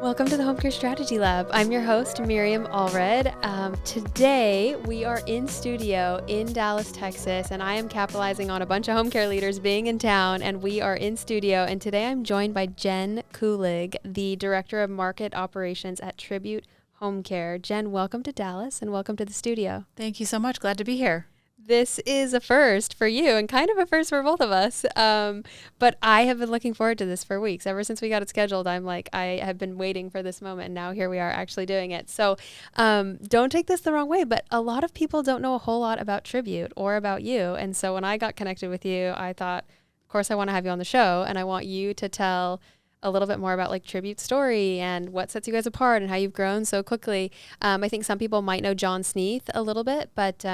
Welcome to the Home Care Strategy Lab. I'm your host, Miriam Allred. Today, we are in studio in Dallas, Texas, and I am capitalizing on a bunch of home care leaders being in town, and we are in studio. And today, I'm joined by Jen Kulig, the Director of Market Operations at Tribute Home Care. Jen, welcome to Dallas, and welcome to the studio. Thank you so much. Glad to be here. This is a first for you and kind of a first for both of us. But I have been looking forward to this for weeks. Ever since we got it scheduled, I'm like, I have been waiting for this moment. And now here we are actually doing it. So don't take this the wrong way, but a lot of people don't know a whole lot about Tribute or about you. And so when I got connected with you, I thought, of course, I want to have you on the show. And I want you to tell a little bit more about like Tribute's story and what sets you guys apart and how you've grown so quickly. I think some people might know John Sneath a little bit, but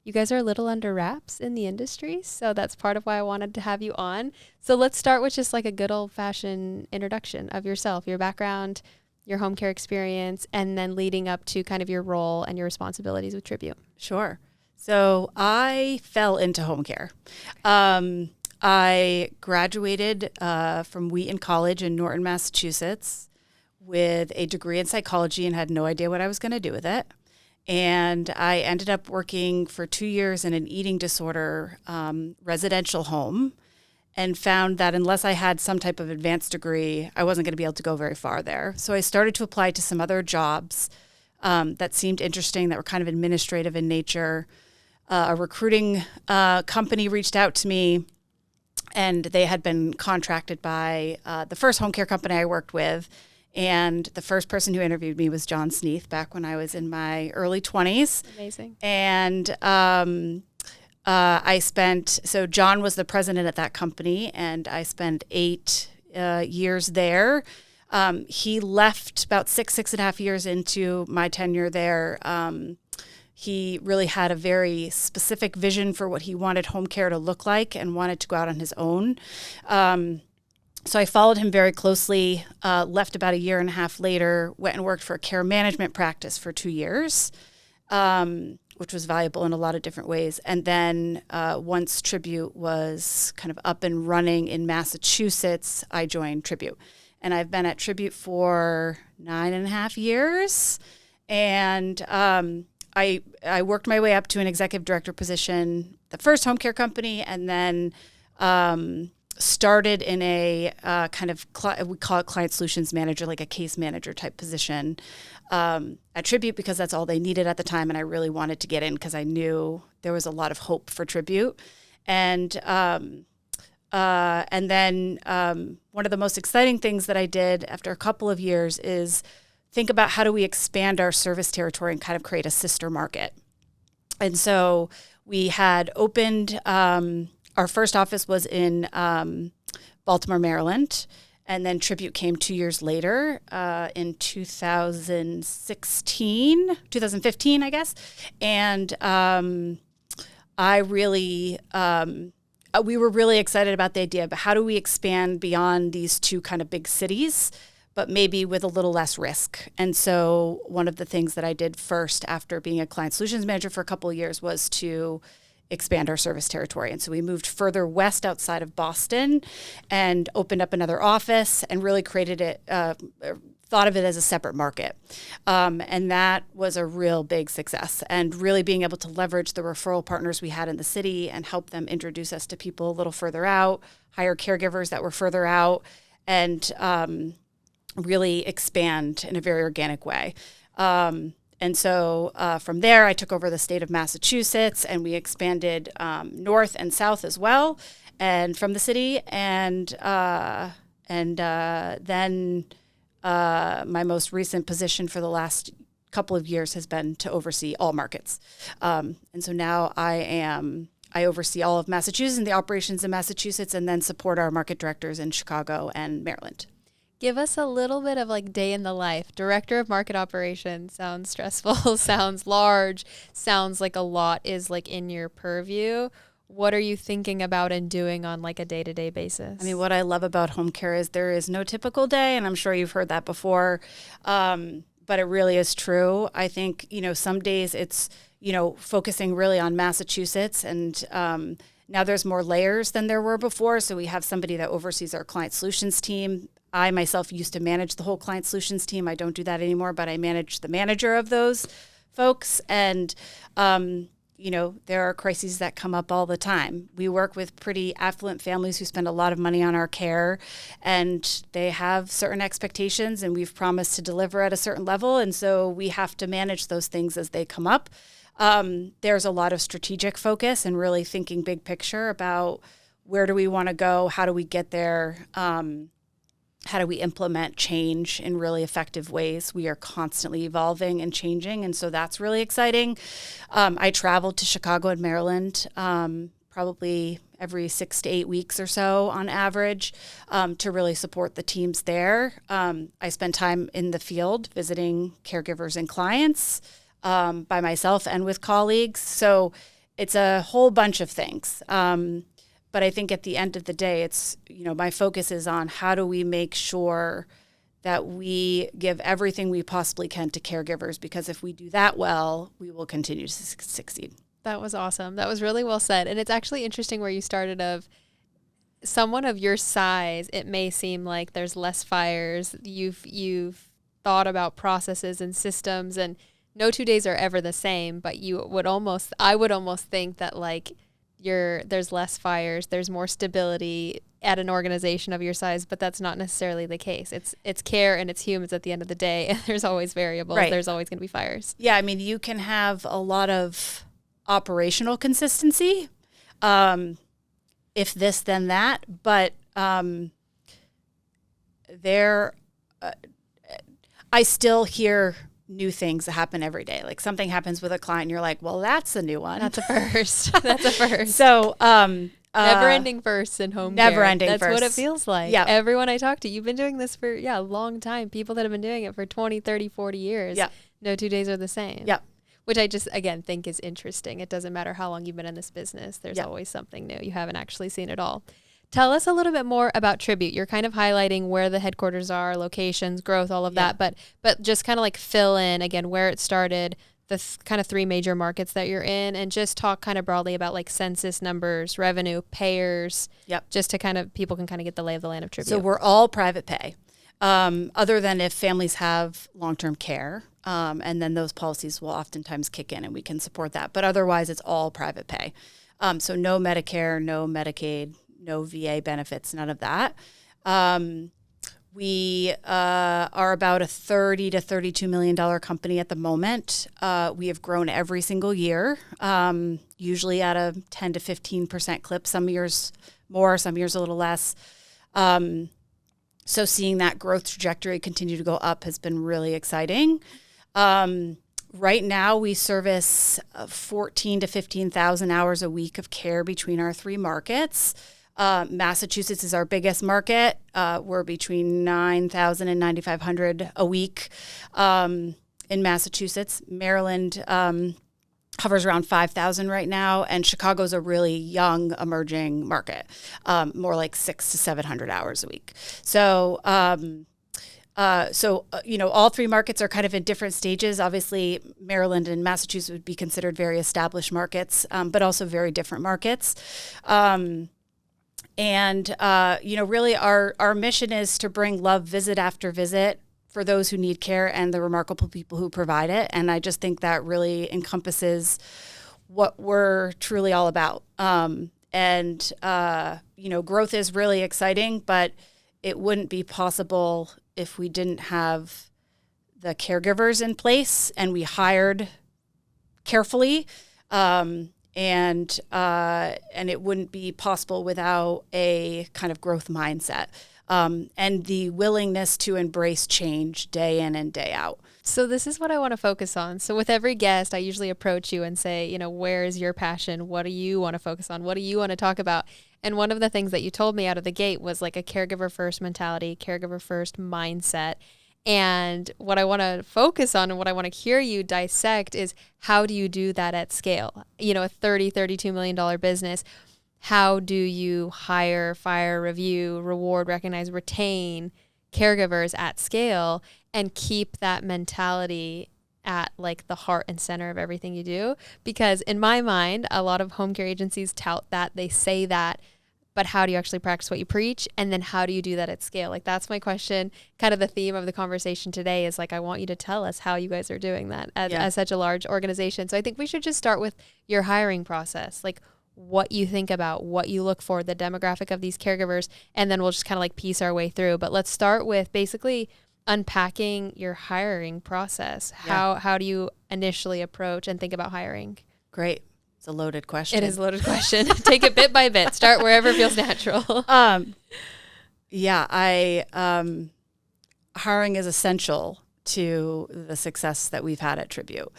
you guys are a little under wraps in the industry, so that's part of why I wanted to have you on. So let's start with just like a good old-fashioned introduction of yourself, your background, your home care experience, and then leading up to kind of your role and your responsibilities with Tribute. Sure. So I fell into home care. I graduated from Wheaton College in Norton, Massachusetts with a degree in psychology and had no idea what I was going to do with it. And I ended up working for 2 years in an eating disorder residential home and found that unless I had some type of advanced degree, I wasn't going to be able to go very far there. So I started to apply to some other jobs that seemed interesting, that were kind of administrative in nature. A recruiting company reached out to me, and they had been contracted by the first home care company I worked with. And the first person who interviewed me was John Sneath back when I was in my early 20s. Amazing. And so John was the president at that company, and I spent 8 years there. He left about six and a half years into my tenure there. He really had a very specific vision for what he wanted home care to look like and wanted to go out on his own. So I followed him very closely, left about a year and a half later, went and worked for a care management practice for 2 years, which was valuable in a lot of different ways. And then once Tribute was kind of up and running in Massachusetts, I joined Tribute. And I've been at Tribute for 9.5 years. And I worked my way up to an executive director position, the first home care company, and then started in a kind of, we call it client solutions manager, like a case manager type position at Tribute, because that's all they needed at the time. And I really wanted to get in because I knew there was a lot of hope for Tribute. And then one of the most exciting things that I did after a couple of years is think about how do we expand our service territory and kind of create a sister market. And so we had opened, our first office was in Baltimore, Maryland, and then Tribute came 2 years later in 2015, I guess. And we were really excited about the idea, but how do we expand beyond these two kind of big cities, but maybe with a little less risk? And so one of the things that I did first after being a client solutions manager for a couple of years was to expand our service territory. And so we moved further west outside of Boston and opened up another office and really created it, thought of it as a separate market. And that was a real big success, and really being able to leverage the referral partners we had in the city and help them introduce us to people a little further out, hire caregivers that were further out, and really expand in a very organic way. And so from there, I took over the state of Massachusetts, and we expanded north and south as well, and from the city. And then my most recent position for the last couple of years has been to oversee all markets. And so now I oversee all of Massachusetts and the operations in Massachusetts, and then support our market directors in Chicago and Maryland. Give us a little bit of like day in the life. Director of Market Operations sounds stressful, sounds large, sounds like a lot is like in your purview. What are you thinking about and doing on like a day-to-day basis? I mean, what I love about home care is there is no typical day, and I'm sure you've heard that before, but it really is true. I think, some days it's, focusing really on Massachusetts, and now there's more layers than there were before. So we have somebody that oversees our client solutions team I myself used to manage the whole client solutions team. I don't do that anymore, but I manage the manager of those folks. And, there are crises that come up all the time. We work with pretty affluent families who spend a lot of money on our care, and they have certain expectations, and we've promised to deliver at a certain level. And so we have to manage those things as they come up. There's a lot of strategic focus and really thinking big picture about where do we want to go? How do we get there? How do we implement change in really effective ways? We are constantly evolving and changing, and so that's really exciting. I traveled to Chicago and Maryland probably every 6 to 8 weeks or so on average to really support the teams there. I spend time in the field visiting caregivers and clients by myself and with colleagues. So it's a whole bunch of things. But I think at the end of the day, it's, my focus is on how do we make sure that we give everything we possibly can to caregivers, because if we do that well, we will continue to succeed. That was awesome. That was really well said. And it's actually interesting where you started of someone of your size. It may seem like there's less fires. You've thought about processes and systems, and no 2 days are ever the same, but I would almost think that like there's less fires, there's more stability at an organization of your size, but that's not necessarily the case. It's care and it's humans at the end of the day, and there's always variables. Right. There's always going to be fires. Yeah, I mean, you can have a lot of operational consistency, if this then that, but I still hear new things that happen every day. Like something happens with a client and you're like, well, that's a new one. That's a first. That's a first. So, never ending firsts in home never care. Ending That's firsts. What it feels like. Yeah. Everyone I talk to, you've been doing this for a long time. People that have been doing it for 20, 30, 40 years. Yeah. No 2 days are the same. Yeah. Which I just, again, think is interesting. It doesn't matter how long you've been in this business. There's always something new. You haven't actually seen it all. Tell us a little bit more about Tribute. You're kind of highlighting where the headquarters are, locations, growth, all of that, but just kind of like fill in again where it started, the kind of 3 major markets that you're in, and just talk kind of broadly about like census numbers, revenue, payers, just to kind of people can kind of get the lay of the land of Tribute. So we're all private pay, other than if families have long-term care, and then those policies will oftentimes kick in and we can support that. But otherwise, it's all private pay. So no Medicare, no Medicaid, no VA benefits, none of that. We are about a $30 to $32 million company at the moment. We have grown every single year, usually at a 10 to 15% clip, some years more, some years a little less. So seeing that growth trajectory continue to go up has been really exciting. Right now, we service 14 to 15,000 hours a week of care between our 3 markets. Massachusetts is our biggest market. We're between 9,000 and 9,500 a week in Massachusetts. Maryland hovers around 5,000 right now, and Chicago's a really young, emerging market, more like 600 to 700 hours a week. So, all 3 markets are kind of in different stages. Obviously, Maryland and Massachusetts would be considered very established markets, but also very different markets. Really our mission is to bring love visit after visit for those who need care and the remarkable people who provide it. And I just think that really encompasses what we're truly all about. Growth is really exciting, but it wouldn't be possible if we didn't have the caregivers in place and we hired carefully. And it wouldn't be possible without a kind of growth mindset and the willingness to embrace change day in and day out. So this is what I want to focus on. So with every guest, I usually approach you and say, where is your passion? What do you want to focus on? What do you want to talk about? And one of the things that you told me out of the gate was like a caregiver first mentality, caregiver first mindset. And what I want to focus on and what I want to hear you dissect is how do you do that at scale? A $32 million business, how do you hire, fire, review, reward, recognize, retain caregivers at scale and keep that mentality at like the heart and center of everything you do? Because in my mind, a lot of home care agencies tout that, they say that, but how do you actually practice what you preach? And then how do you do that at scale? Like, that's my question. Kind of the theme of the conversation today is like, I want you to tell us how you guys are doing that as such a large organization. So I think we should just start with your hiring process, like what you think about, what you look for, the demographic of these caregivers, and then we'll just kind of like piece our way through. But let's start with basically unpacking your hiring process. How do you initially approach and think about hiring? Great. It's a loaded question. It is a loaded question. Take it bit by bit. Start wherever feels natural. Hiring is essential to the success that we've had at Tribute.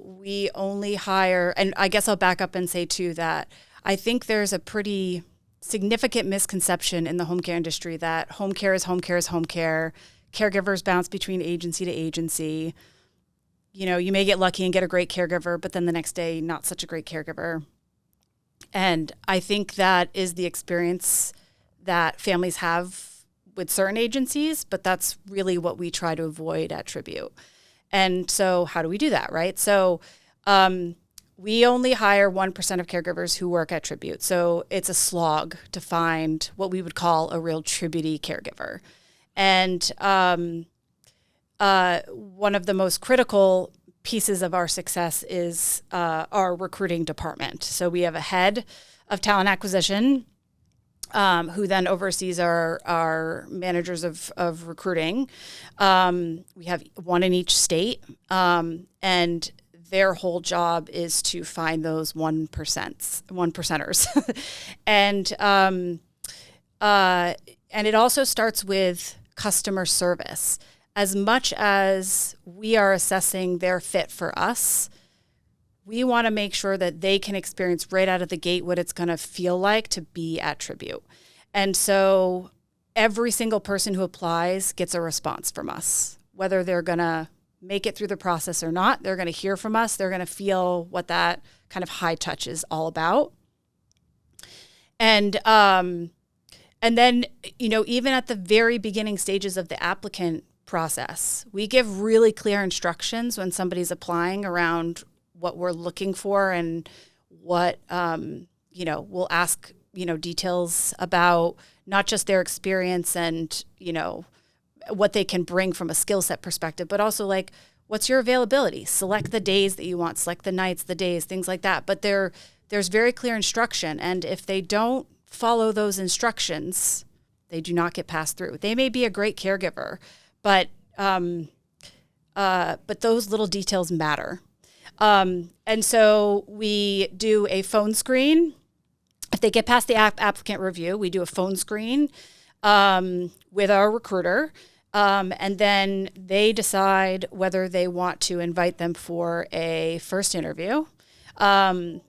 We only hire, and I guess I'll back up and say too that I think there's a pretty significant misconception in the home care industry that home care is home care is home care. Caregivers bounce between agency to agency. You know, you may get lucky and get a great caregiver, but then the next day, not such a great caregiver. And I think that is the experience that families have with certain agencies, but that's really what we try to avoid at Tribute. And so how do we do that, right? So we only hire 1% of caregivers who work at Tribute. So it's a slog to find what we would call a real Tribute-y caregiver. And one of the most critical pieces of our success is our recruiting department. So we have a head of talent acquisition who then oversees our managers of recruiting. We have one in each state, and their whole job is to find those 1%ers. And it also starts with customer service. As much as we are assessing their fit for us, we want to make sure that they can experience right out of the gate what it's going to feel like to be at Tribute. And so every single person who applies gets a response from us, whether they're going to make it through the process or not. They're going to hear from us. They're going to feel what that kind of high touch is all about. And then, you know, even at the very beginning stages of the applicant process, we give really clear instructions when somebody's applying around what we're looking for and what, we'll ask, details about not just their experience and, what they can bring from a skill set perspective, but also like, what's your availability? Select the days that you want, select the nights, the days, things like that. But there's very clear instruction. And if they don't follow those instructions, they do not get passed through. They may be a great caregiver, but those little details matter. And so we do a phone screen. If they get past the applicant review, we do a phone screen with our recruiter. And then they decide whether they want to invite them for a first interview. And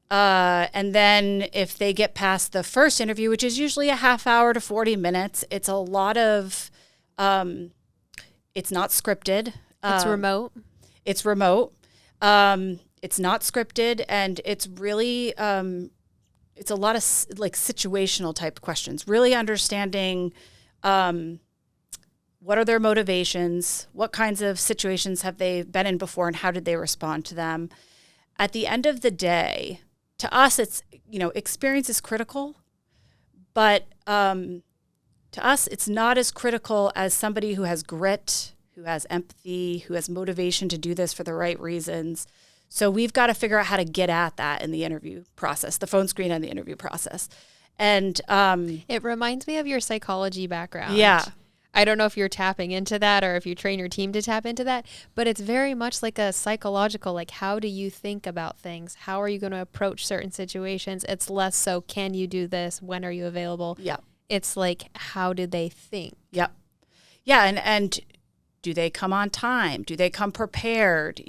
then if they get past the first interview, which is usually a half hour to 40 minutes, it's a lot of, it's not scripted. It's remote. It's remote. It's not scripted, and it's really, it's a lot of like situational type questions, really understanding, what are their motivations? What kinds of situations have they been in before, and how did they respond to them? At the end of the day, to us, it's, experience is critical, but to us, it's not as critical as somebody who has grit, who has empathy, who has motivation to do this for the right reasons. So we've got to figure out how to get at that in the interview process, the phone screen and the interview process. And it reminds me of your psychology background. Yeah. I don't know if you're tapping into that or if you train your team to tap into that, but it's very much like a psychological, like, how do you think about things? How are you going to approach certain situations? It's less so, can you do this? When are you available? Yeah. It's like, how do they think? Yep. Yeah. And do they come on time? Do they come prepared?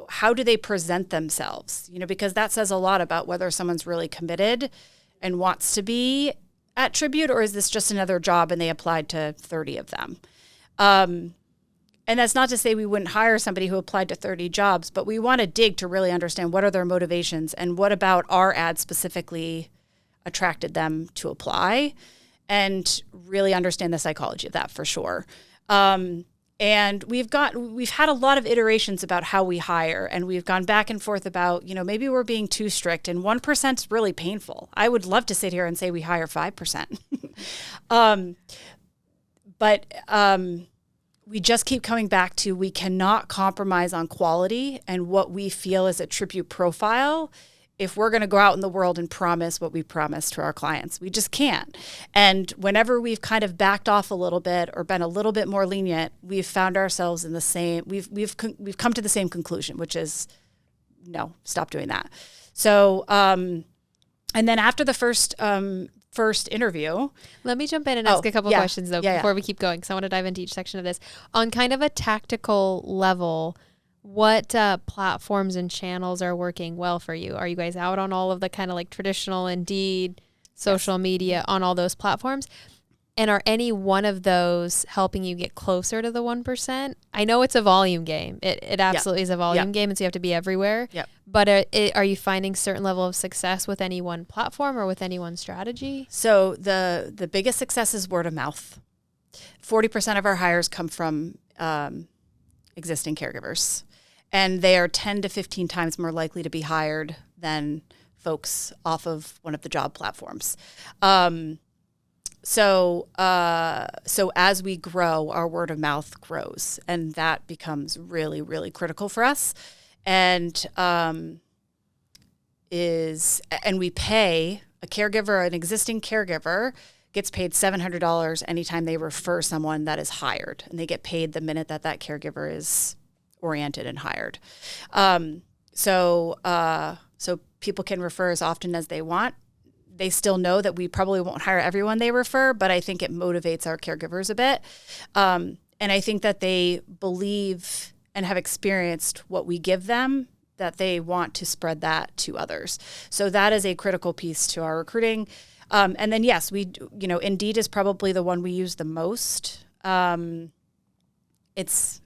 How do they present themselves? Because that says a lot about whether someone's really committed and wants to be at Tribute, or is this just another job and they applied to 30 of them? And that's not to say we wouldn't hire somebody who applied to 30 jobs, but we want to dig to really understand what are their motivations and what about our ad specifically attracted them to apply, and really understand the psychology of that for sure. And we've had a lot of iterations about how we hire, and we've gone back and forth about, maybe we're being too strict, and 1% is really painful. I would love to sit here and say we hire 5%. But we just keep coming back to, we cannot compromise on quality and what we feel is a tribute profile if we're going to go out in the world and promise what we promise to our clients. We just can't. And whenever we've kind of backed off a little bit or been a little bit more lenient, we've found ourselves in the same, we've come to the same conclusion, which is no, stop doing that. So, and then after the first interview. Let me jump in and ask a couple questions though before we keep going, because I want to dive into each section of this. On kind of a tactical level, what platforms and channels are working well for you? Are you guys out on all of the kind of like traditional Indeed, social media, on all those platforms? And are any one of those helping you get closer to the 1%? I know it's a volume game. It absolutely is a volume game, and so you have to be everywhere. Yep. But are you finding certain level of success with any one platform or with any one strategy? So the biggest success is word of mouth. 40% of our hires come from existing caregivers, and they are 10 to 15 times more likely to be hired than folks off of one of the job platforms. So as we grow, our word of mouth grows, and that becomes really, really critical for us. And we pay a caregiver, an existing caregiver gets paid $700 anytime they refer someone that is hired, and they get paid the minute that caregiver is oriented and hired. So people can refer as often as they want. They still know that we probably won't hire everyone they refer, but I think it motivates our caregivers a bit. And I think that they believe and have experienced what we give them, that they want to spread that to others. So that is a critical piece to our recruiting. And then, yes, Indeed is probably the one we use the most. It's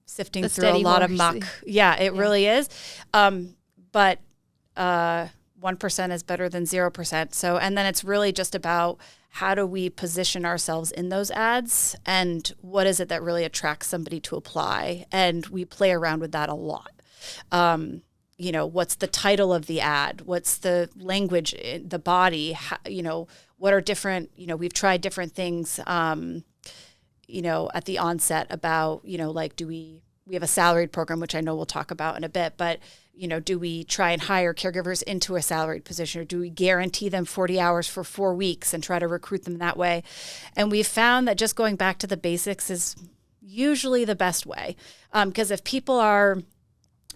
sifting through a lot of muck. Yeah, it really is. But 1% is better than 0%. So, and then it's really just about, how do we position ourselves in those ads, and what is it that really attracts somebody to apply? And we play around with that a lot. What's the title of the ad? What's the language, the body? What are different, we've tried different things, at the onset about, we have a salaried program, which I know we'll talk about in a bit, but do we try and hire caregivers into a salaried position, or do we guarantee them 40 hours for 4 weeks and try to recruit them that way? And we've found that just going back to the basics is usually the best way. Because if people are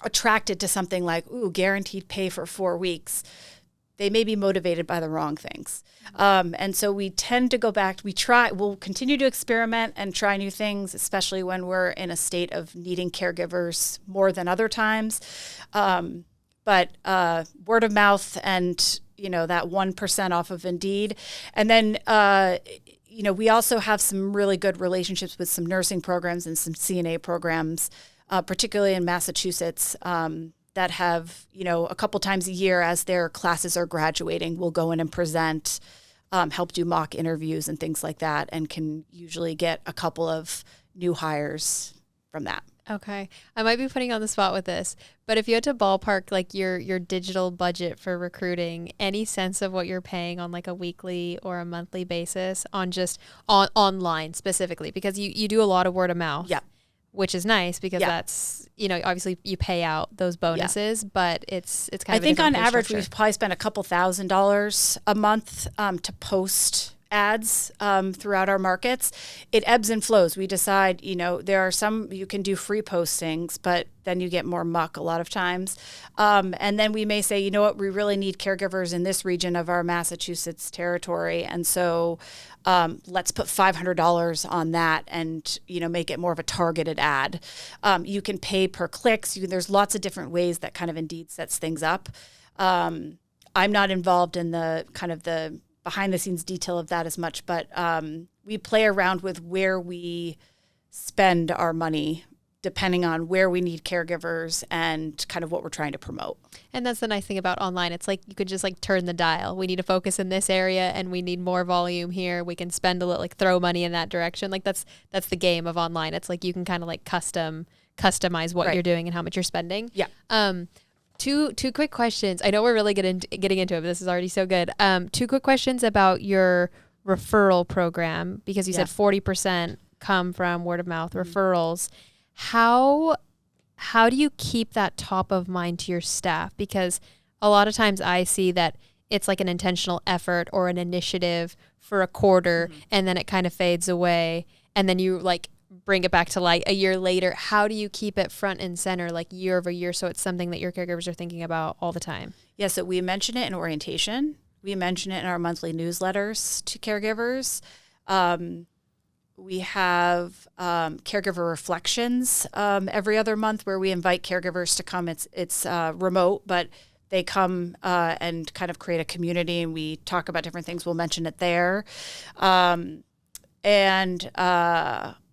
attracted to something like, guaranteed pay for 4 weeks, they may be motivated by the wrong things. And so we tend to go back, we'll continue to experiment and try new things, especially when we're in a state of needing caregivers more than other times. But word of mouth and, that 1% off of Indeed. And then, we also have some really good relationships with some nursing programs and some CNA programs, particularly in Massachusetts, that have, a couple times a year as their classes are graduating, we'll go in and present, help do mock interviews and things like that, and can usually get a couple of new hires from that. Okay. I might be putting you on the spot with this, but if you had to ballpark like your digital budget for recruiting, any sense of what you're paying on like a weekly or a monthly basis on just online specifically, because you do a lot of word of mouth. Yeah. Which is nice because that's, obviously you pay out those bonuses, but it's kind of, I think on average, we've probably spent a couple $1,000s a month to post ads throughout our markets. It ebbs and flows. We decide, there are some, you can do free postings, but then you get more muck a lot of times. And then we may say, you know what, we really need caregivers in this region of our Massachusetts territory. And so let's put $500 on that and, make it more of a targeted ad. You can pay per clicks. There's lots of different ways that kind of Indeed sets things up. I'm not involved in the kind of the behind the scenes detail of that as much, but we play around with where we spend our money depending on where we need caregivers and kind of what we're trying to promote. And that's the nice thing about online. It's like you could just like turn the dial. We need to focus in this area and we need more volume here. We can spend a little, like throw money in that direction. Like that's the game of online. It's like you can kind of like customize what you're doing and how much you're spending. Yeah. Two quick questions. I know we're really getting into it, but this is already so good. Two quick questions about your referral program, because you said 40% come from word of mouth referrals. How do you keep that top of mind to your staff? Because a lot of times I see that it's like an intentional effort or an initiative for a quarter and then it kind of fades away and then you like bring it back to like a year later. How do you keep it front and center like year over year so it's something that your caregivers are thinking about all the time? Yeah, so we mention it in orientation. We mention it in our monthly newsletters to caregivers. We have caregiver reflections every other month where we invite caregivers to come. It's remote, but they come and kind of create a community, and we talk about different things. We'll mention it there. And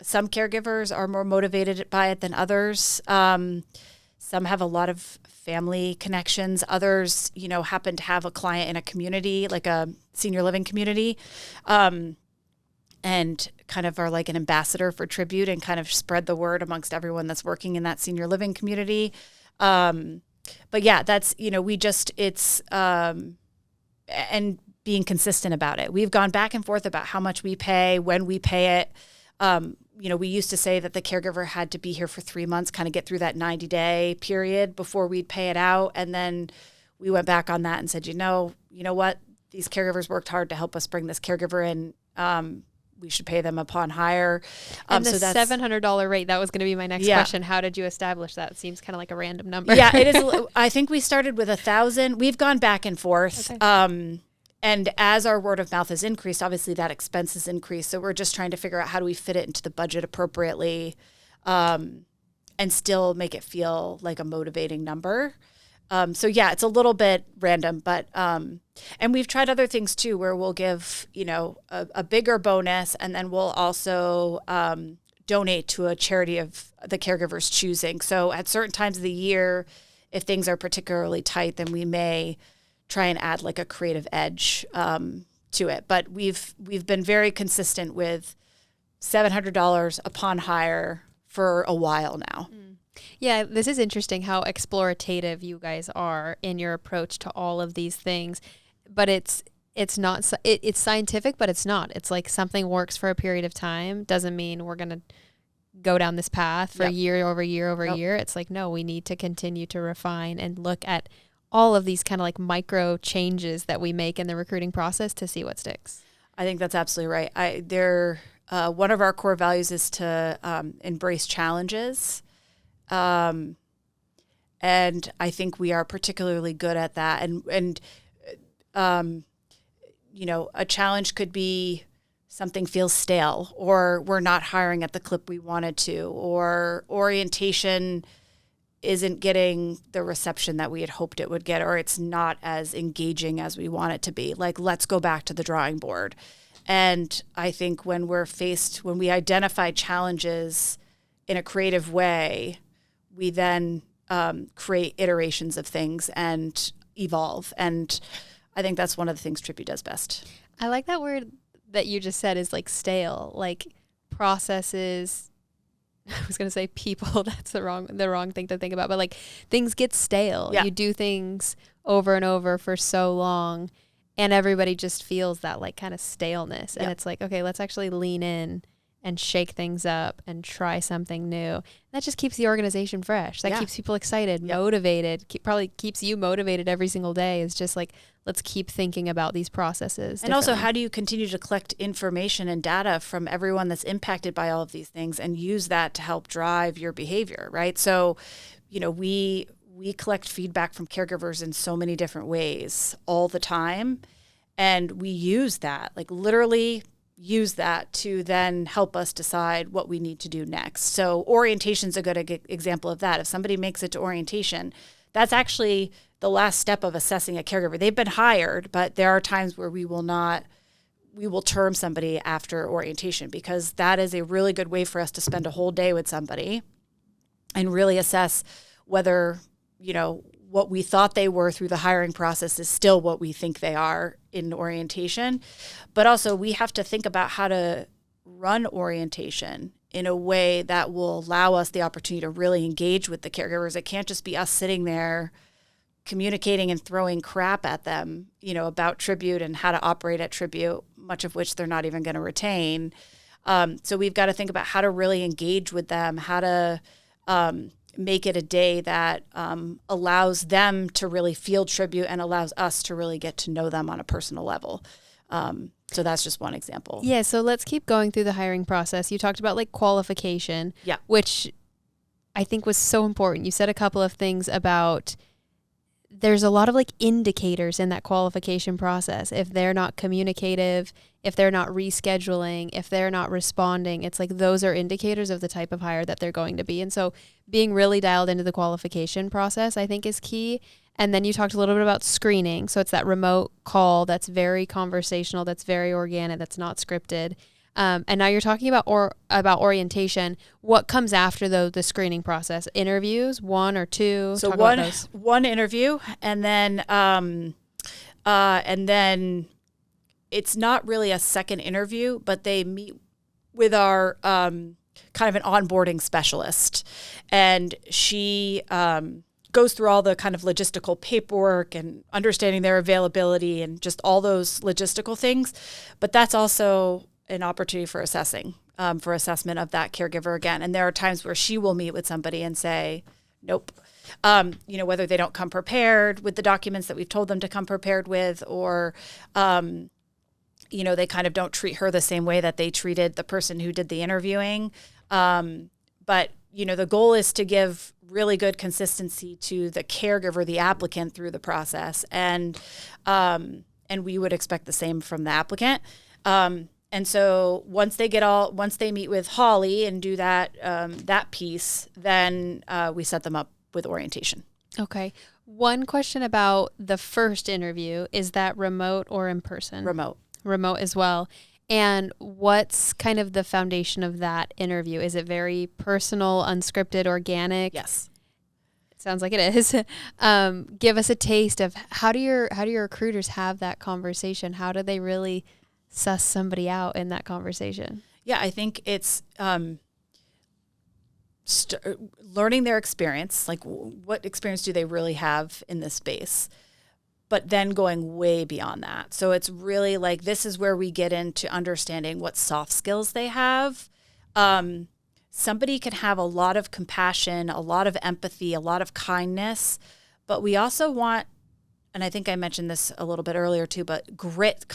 some caregivers are more motivated by it than others. Some have a lot of family connections. Others, happen to have a client in a community, like a senior living community. And kind of are like an ambassador for Tribute and kind of spread the word amongst everyone that's working in that senior living community. But yeah, that's, and being consistent about it. We've gone back and forth about how much we pay, when we pay it. We used to say that the caregiver had to be here for 3 months, kind of get through that 90-day period before we'd pay it out. And then we went back on that and said, you know what? These caregivers worked hard to help us bring this caregiver in. We should pay them upon hire. And the $700 rate, that was going to be my next question. How did you establish that? It seems kind of like a random number. Yeah, it is. I think we started with 1,000. We've gone back and forth. Okay. And as our word of mouth has increased, obviously that expense has increased. So we're just trying to figure out how do we fit it into the budget appropriately and still make it feel like a motivating number. So yeah, it's a little bit random, but, and we've tried other things too, where we'll give, a bigger bonus, and then we'll also, donate to a charity of the caregiver's choosing. So at certain times of the year, if things are particularly tight, then we may try and add like a creative edge, to it. But we've been very consistent with $700 upon hire for a while now. Yeah, this is interesting how explorative you guys are in your approach to all of these things, but it's not, it's scientific, but it's not. It's like something works for a period of time. Doesn't mean we're going to go down this path for year over year over year. It's like, no, we need to continue to refine and look at all of these kind of like micro changes that we make in the recruiting process to see what sticks. I think that's absolutely right. One of our core values is to embrace challenges. And I think we are particularly good at that. And a challenge could be something feels stale, or we're not hiring at the clip we wanted to, or orientation isn't getting the reception that we had hoped it would get, or it's not as engaging as we want it to be. Like, let's go back to the drawing board. And I think when we identify challenges in a creative way, we then create iterations of things and evolve. And I think that's one of the things Trippy does best. I like that word that you just said is like stale, like processes. I was going to say people, that's the wrong thing to think about, but like things get stale. Yeah. You do things over and over for so long and everybody just feels that like kind of staleness. And it's like, okay, let's actually lean in and shake things up and try something new. That just keeps the organization fresh. That keeps people excited, motivated, probably keeps you motivated every single day. Is just like, let's keep thinking about these processes. And also, how do you continue to collect information and data from everyone that's impacted by all of these things and use that to help drive your behavior, right? So, we collect feedback from caregivers in so many different ways all the time. And we use that, like literally use that to then help us decide what we need to do next. So orientation is a good example of that. If somebody makes it to orientation, that's actually the last step of assessing a caregiver. They've been hired, but there are times where we will term somebody after orientation, because that is a really good way for us to spend a whole day with somebody and really assess whether, what we thought they were through the hiring process is still what we think they are in orientation. But also we have to think about how to run orientation in a way that will allow us the opportunity to really engage with the caregivers. It can't just be us sitting there communicating and throwing crap at them, about Tribute and how to operate at Tribute, much of which they're not even going to retain. So we've got to think about how to really engage with them, how to make it a day that allows them to really feel Tribute and allows us to really get to know them on a personal level. So that's just one example. Yeah, so let's keep going through the hiring process. You talked about qualification, which I think was so important. You said a couple of things about there's a lot of indicators in that qualification process. If they're not communicative, if they're not rescheduling, if they're not responding, it's those are indicators of the type of hire that they're going to be. And so being really dialed into the qualification process, I think, is key. And then you talked a little bit about screening. So it's that remote call that's very conversational, that's very organic, that's not scripted. And now you're talking about orientation. What comes after the screening process? Interviews, one or two? So one interview, and then it's not really a second interview, but they meet with our kind of an onboarding specialist, and she goes through all the kind of logistical paperwork and understanding their availability and just all those logistical things. But that's also an opportunity for assessment of that caregiver again. And there are times where she will meet with somebody and say, nope, whether they don't come prepared with the documents that we've told them to come prepared with, or, they kind of don't treat her the same way that they treated the person who did the interviewing. But the goal is to give really good consistency to the caregiver, the applicant, through the process. And we would expect the same from the applicant. And so once they meet with Holly and do that piece, then we set them up with orientation. Okay. One question about the first interview, is that remote or in person? Remote as well. And what's kind of the foundation of that interview? Is it very personal, unscripted, organic? Yes. It sounds like it is. Give us a taste of how do your recruiters have that conversation? How do they really suss somebody out in that conversation? Yeah, I think it's learning their experience, what experience do they really have in this space, but then going way beyond that. So it's really this is where we get into understanding what soft skills they have. Somebody can have a lot of compassion, a lot of empathy, a lot of kindness, but we also want, and I think I mentioned this a little bit earlier too, but grit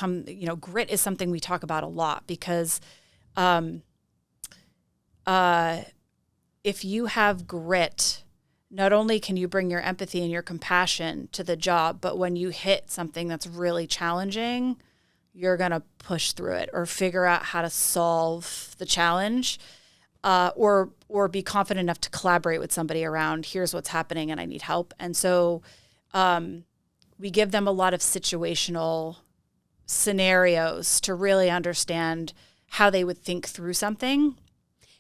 is something we talk about a lot, because if you have grit, not only can you bring your empathy and your compassion to the job, but when you hit something that's really challenging, you're going to push through it or figure out how to solve the challenge, or be confident enough to collaborate with somebody around, here's what's happening and I need help. And so we give them a lot of situational scenarios to really understand how they would think through something.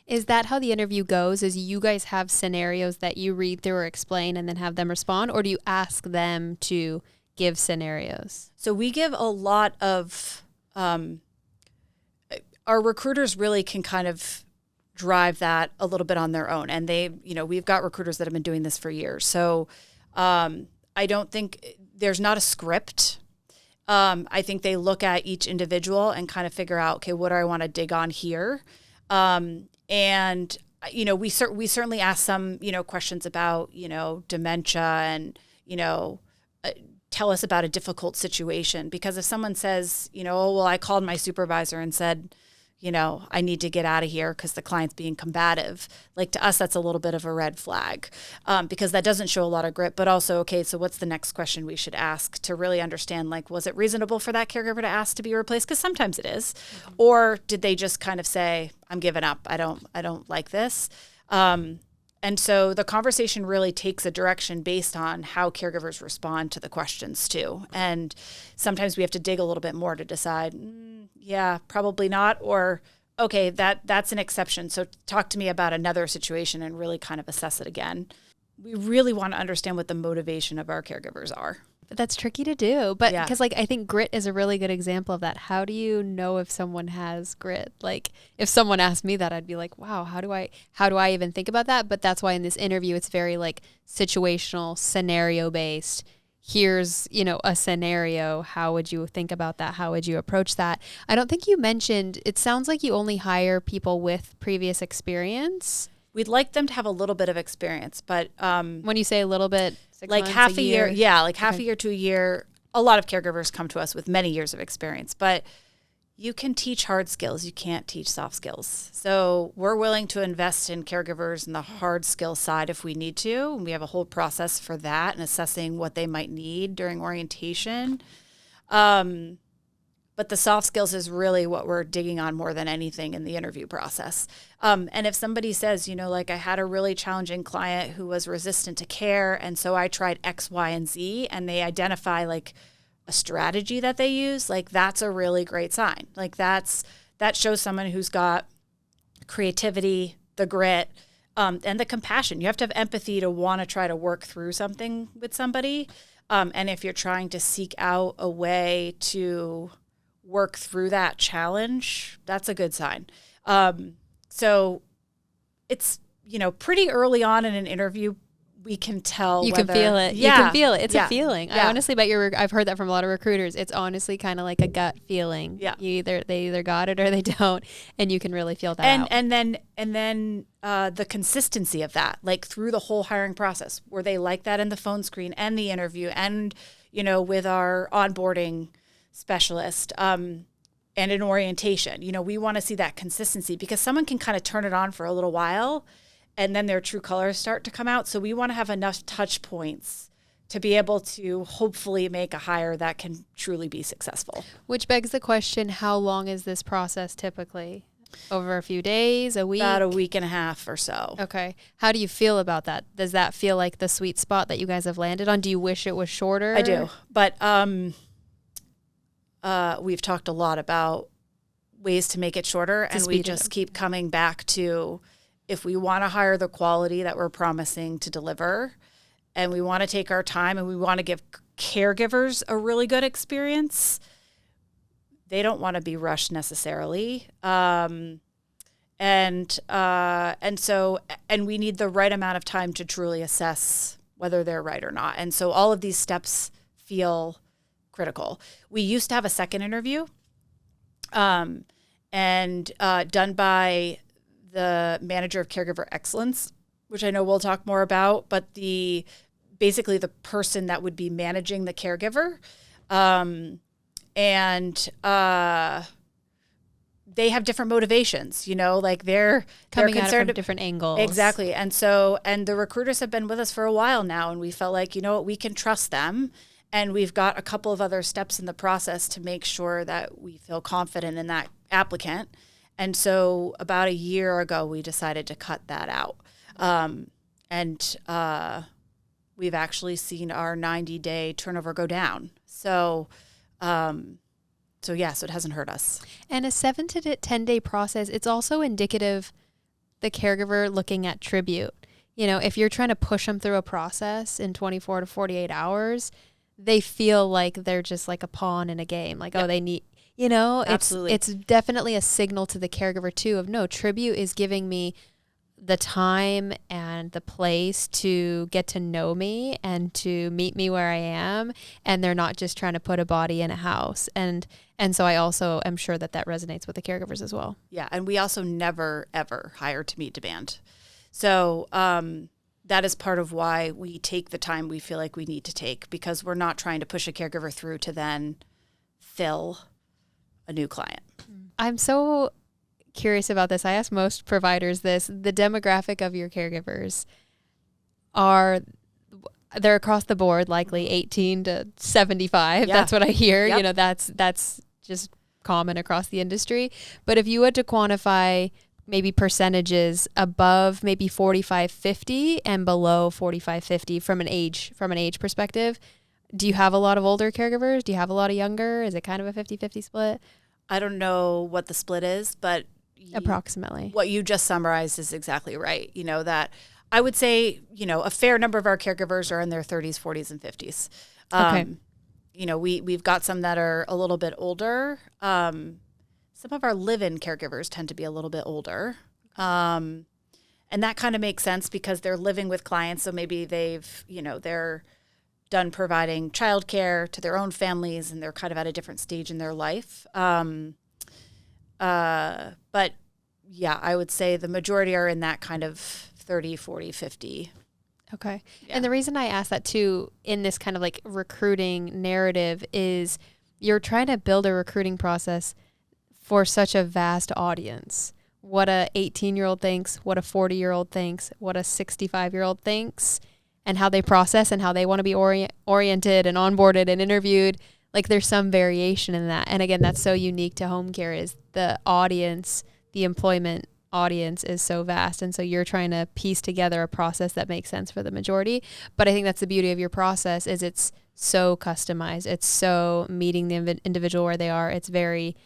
Is that how the interview goes? Is you guys have scenarios that you read through or explain and then have them respond? Or do you ask them to give scenarios? So we give a lot of, our recruiters really can kind of drive that a little bit on their own. And we've got recruiters that have been doing this for years. So I don't think there's not a script. I think they look at each individual and kind of figure out, okay, what do I want to dig on here? And we certainly ask some, questions about, dementia and, tell us about a difficult situation. Because if someone says, oh, well, I called my supervisor and said, I need to get out of here because the client's being combative. To us, that's a little bit of a red flag, because that doesn't show a lot of grit. But also, okay, so what's the next question we should ask to really understand, was it reasonable for that caregiver to ask to be replaced? Because sometimes it is. Mm-hmm. Or did they just kind of say, I'm giving up. I don't like this. And so the conversation really takes a direction based on how caregivers respond to the questions too. And sometimes we have to dig a little bit more to decide, yeah, probably not, or okay, that's an exception. So talk to me about another situation and really kind of assess it again. We really want to understand what the motivation of our caregivers are. But that's tricky to do. But Yeah. because like I think grit is a really good example of that. How do you know if someone has grit? Like if someone asked me that, I'd be like, wow, how do I even think about that? But that's why in this interview it's very like situational, scenario based. Here's, a scenario. How would you think about that? How would you approach that? I don't think you mentioned, it sounds like you only hire people with previous experience. We'd like them to have a little bit of experience, but When you say a little bit, 6 like months, half a year, like half Okay. a year to a year. A lot of caregivers come to us with many years of experience, but you can teach hard skills. You can't teach soft skills. So we're willing to invest in caregivers in the hard skill side if we need to. And we have a whole process for that and assessing what they might need during orientation. But the soft skills is really what we're digging on more than anything in the interview process. And if somebody says, like I had a really challenging client who was resistant to care, and so I tried X, Y, and Z, and they identify like a strategy that they use, like that's a really great sign. Like that shows someone who's got creativity, the grit, and the compassion. You have to have empathy to want to try to work through something with somebody. And if you're trying to seek out a way to work through that challenge, that's a good sign. So it's, pretty early on in an interview, we can tell. You whether, can feel it. Yeah, You can feel it. It's yeah, a feeling. yeah. I honestly bet I've heard that from a lot of recruiters. It's honestly kind of like a gut feeling. Yeah. They either got it or they don't, and you can really feel that out. And then the consistency of that, like through the whole hiring process, were they like that in the phone screen and the interview and, with our onboarding specialist, and in orientation, we want to see that consistency because someone can kind of turn it on for a little while and then their true colors start to come out. So we want to have enough touch points to be able to hopefully make a hire that can truly be successful. Which begs the question, how long is this process typically? Over a few days, a week? About a week and a half or so. Okay. How do you feel about that? Does that feel like the sweet spot that you guys have landed on? Do you wish it was shorter? I do. But we've talked a lot about ways to make it shorter, and we just keep coming back to if we want to hire the quality that we're promising to deliver, and we want to take our time and we want to give caregivers a really good experience, they don't want to be rushed necessarily. And we need the right amount of time to truly assess whether they're right or not. And so all of these steps feel critical. We used to have a second interview, done by the manager of Caregiver Excellence, which I know we'll talk more about, but basically the person that would be managing the caregiver. They have different motivations, like they're coming concerned at it from different angles. Exactly. And the recruiters have been with us for a while now, and we felt like, we can trust them. And we've got a couple of other steps in the process to make sure that we feel confident in that applicant. And so about a year ago, we decided to cut that out. We've actually seen our 90-day turnover go down. So it hasn't hurt us. And a 7 to 10 day process, it's also indicative the caregiver looking at tribute. If you're trying to push them through a process in 24 to 48 hours, they feel like they're just like a pawn in a game. Like, Yep. they need, Absolutely. it's definitely a signal to the caregiver too of no, tribute is giving me the time and the place to get to know me and to meet me where I am. And they're not just trying to put a body in a house. And so I also am sure that resonates with the caregivers as well. Yeah. And we also never, ever hire to meet demand. So that is part of why we take the time we feel like we need to take, because we're not trying to push a caregiver through to then fill a new client. I'm so curious about this. I ask most providers this. The demographic of your caregivers they're across the board, likely 18 to 75. Yeah. That's what I hear. Yep. That's just common across the industry. But if you had to quantify maybe percentages above maybe 45-50 and below 45-50 from an age perspective, do you have a lot of older caregivers? Do you have a lot of younger? Is it kind of a 50-50 split? I don't know what the split is, but Approximately. What you just summarized is exactly right. That I would say, a fair number of our caregivers are in their 30s, 40s, and 50s. Okay. We've got some that are a little bit older. Some of our live-in caregivers tend to be a little bit older. And that kind of makes sense because they're living with clients. So maybe they're done providing childcare to their own families and they're kind of at a different stage in their life. But yeah, I would say the majority are in that kind of 30, 40, 50. Okay. Yeah. And the reason I ask that too in this kind of like recruiting narrative is you're trying to build a recruiting process for such a vast audience. What a 18-year-old thinks, what a 40-year-old thinks, what a 65-year-old thinks, and how they process and how they want to be oriented and onboarded and interviewed. Like there's some variation in that. And again, that's so unique to home care is the audience, the employment audience is so vast. And so you're trying to piece together a process that makes sense for the majority. But I think that's the beauty of your process is it's so customized. It's so meeting the individual where they are. It's very,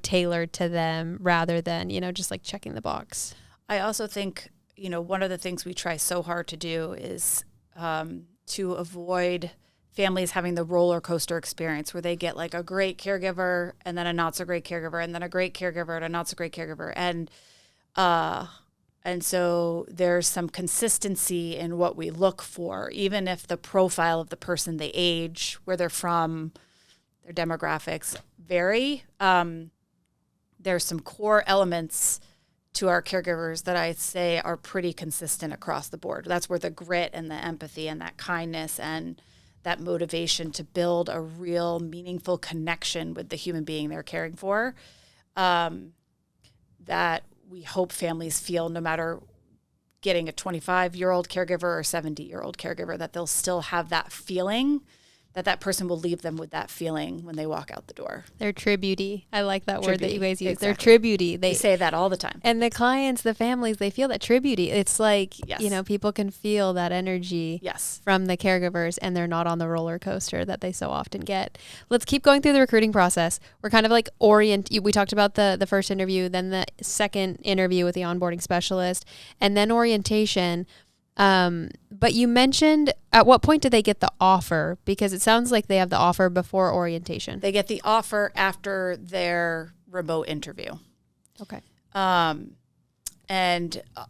tailored to them rather than, just like checking the box. I also think, one of the things we try so hard to do is to avoid families having the roller coaster experience where they get like a great caregiver and then a not so great caregiver and then a great caregiver and a not so great caregiver. And so there's some consistency in what we look for, even if the profile of the person, the age, where they're from, their demographics vary. There's some core elements to our caregivers that I say are pretty consistent across the board. That's where the grit and the empathy and that kindness and that motivation to build a real meaningful connection with the human being they're caring for, that we hope families feel no matter getting a 25-year-old caregiver or 70-year-old caregiver, that they'll still have that feeling, that person will leave them with that feeling when they walk out the door. They're tributey. I like that word that you guys use. Exactly. They're tributey. They say that all the time. And the clients, the families, they feel that tributey. It's like, Yes. People can feel that energy Yes. from the caregivers and they're not on the roller coaster that they so often get. Let's keep going through the recruiting process. We're kind of like we talked about the first interview, then the second interview with the onboarding specialist, and then orientation. But you mentioned at what point do they get the offer? Because it sounds like they have the offer before orientation. They get the offer after their remote interview. Okay. And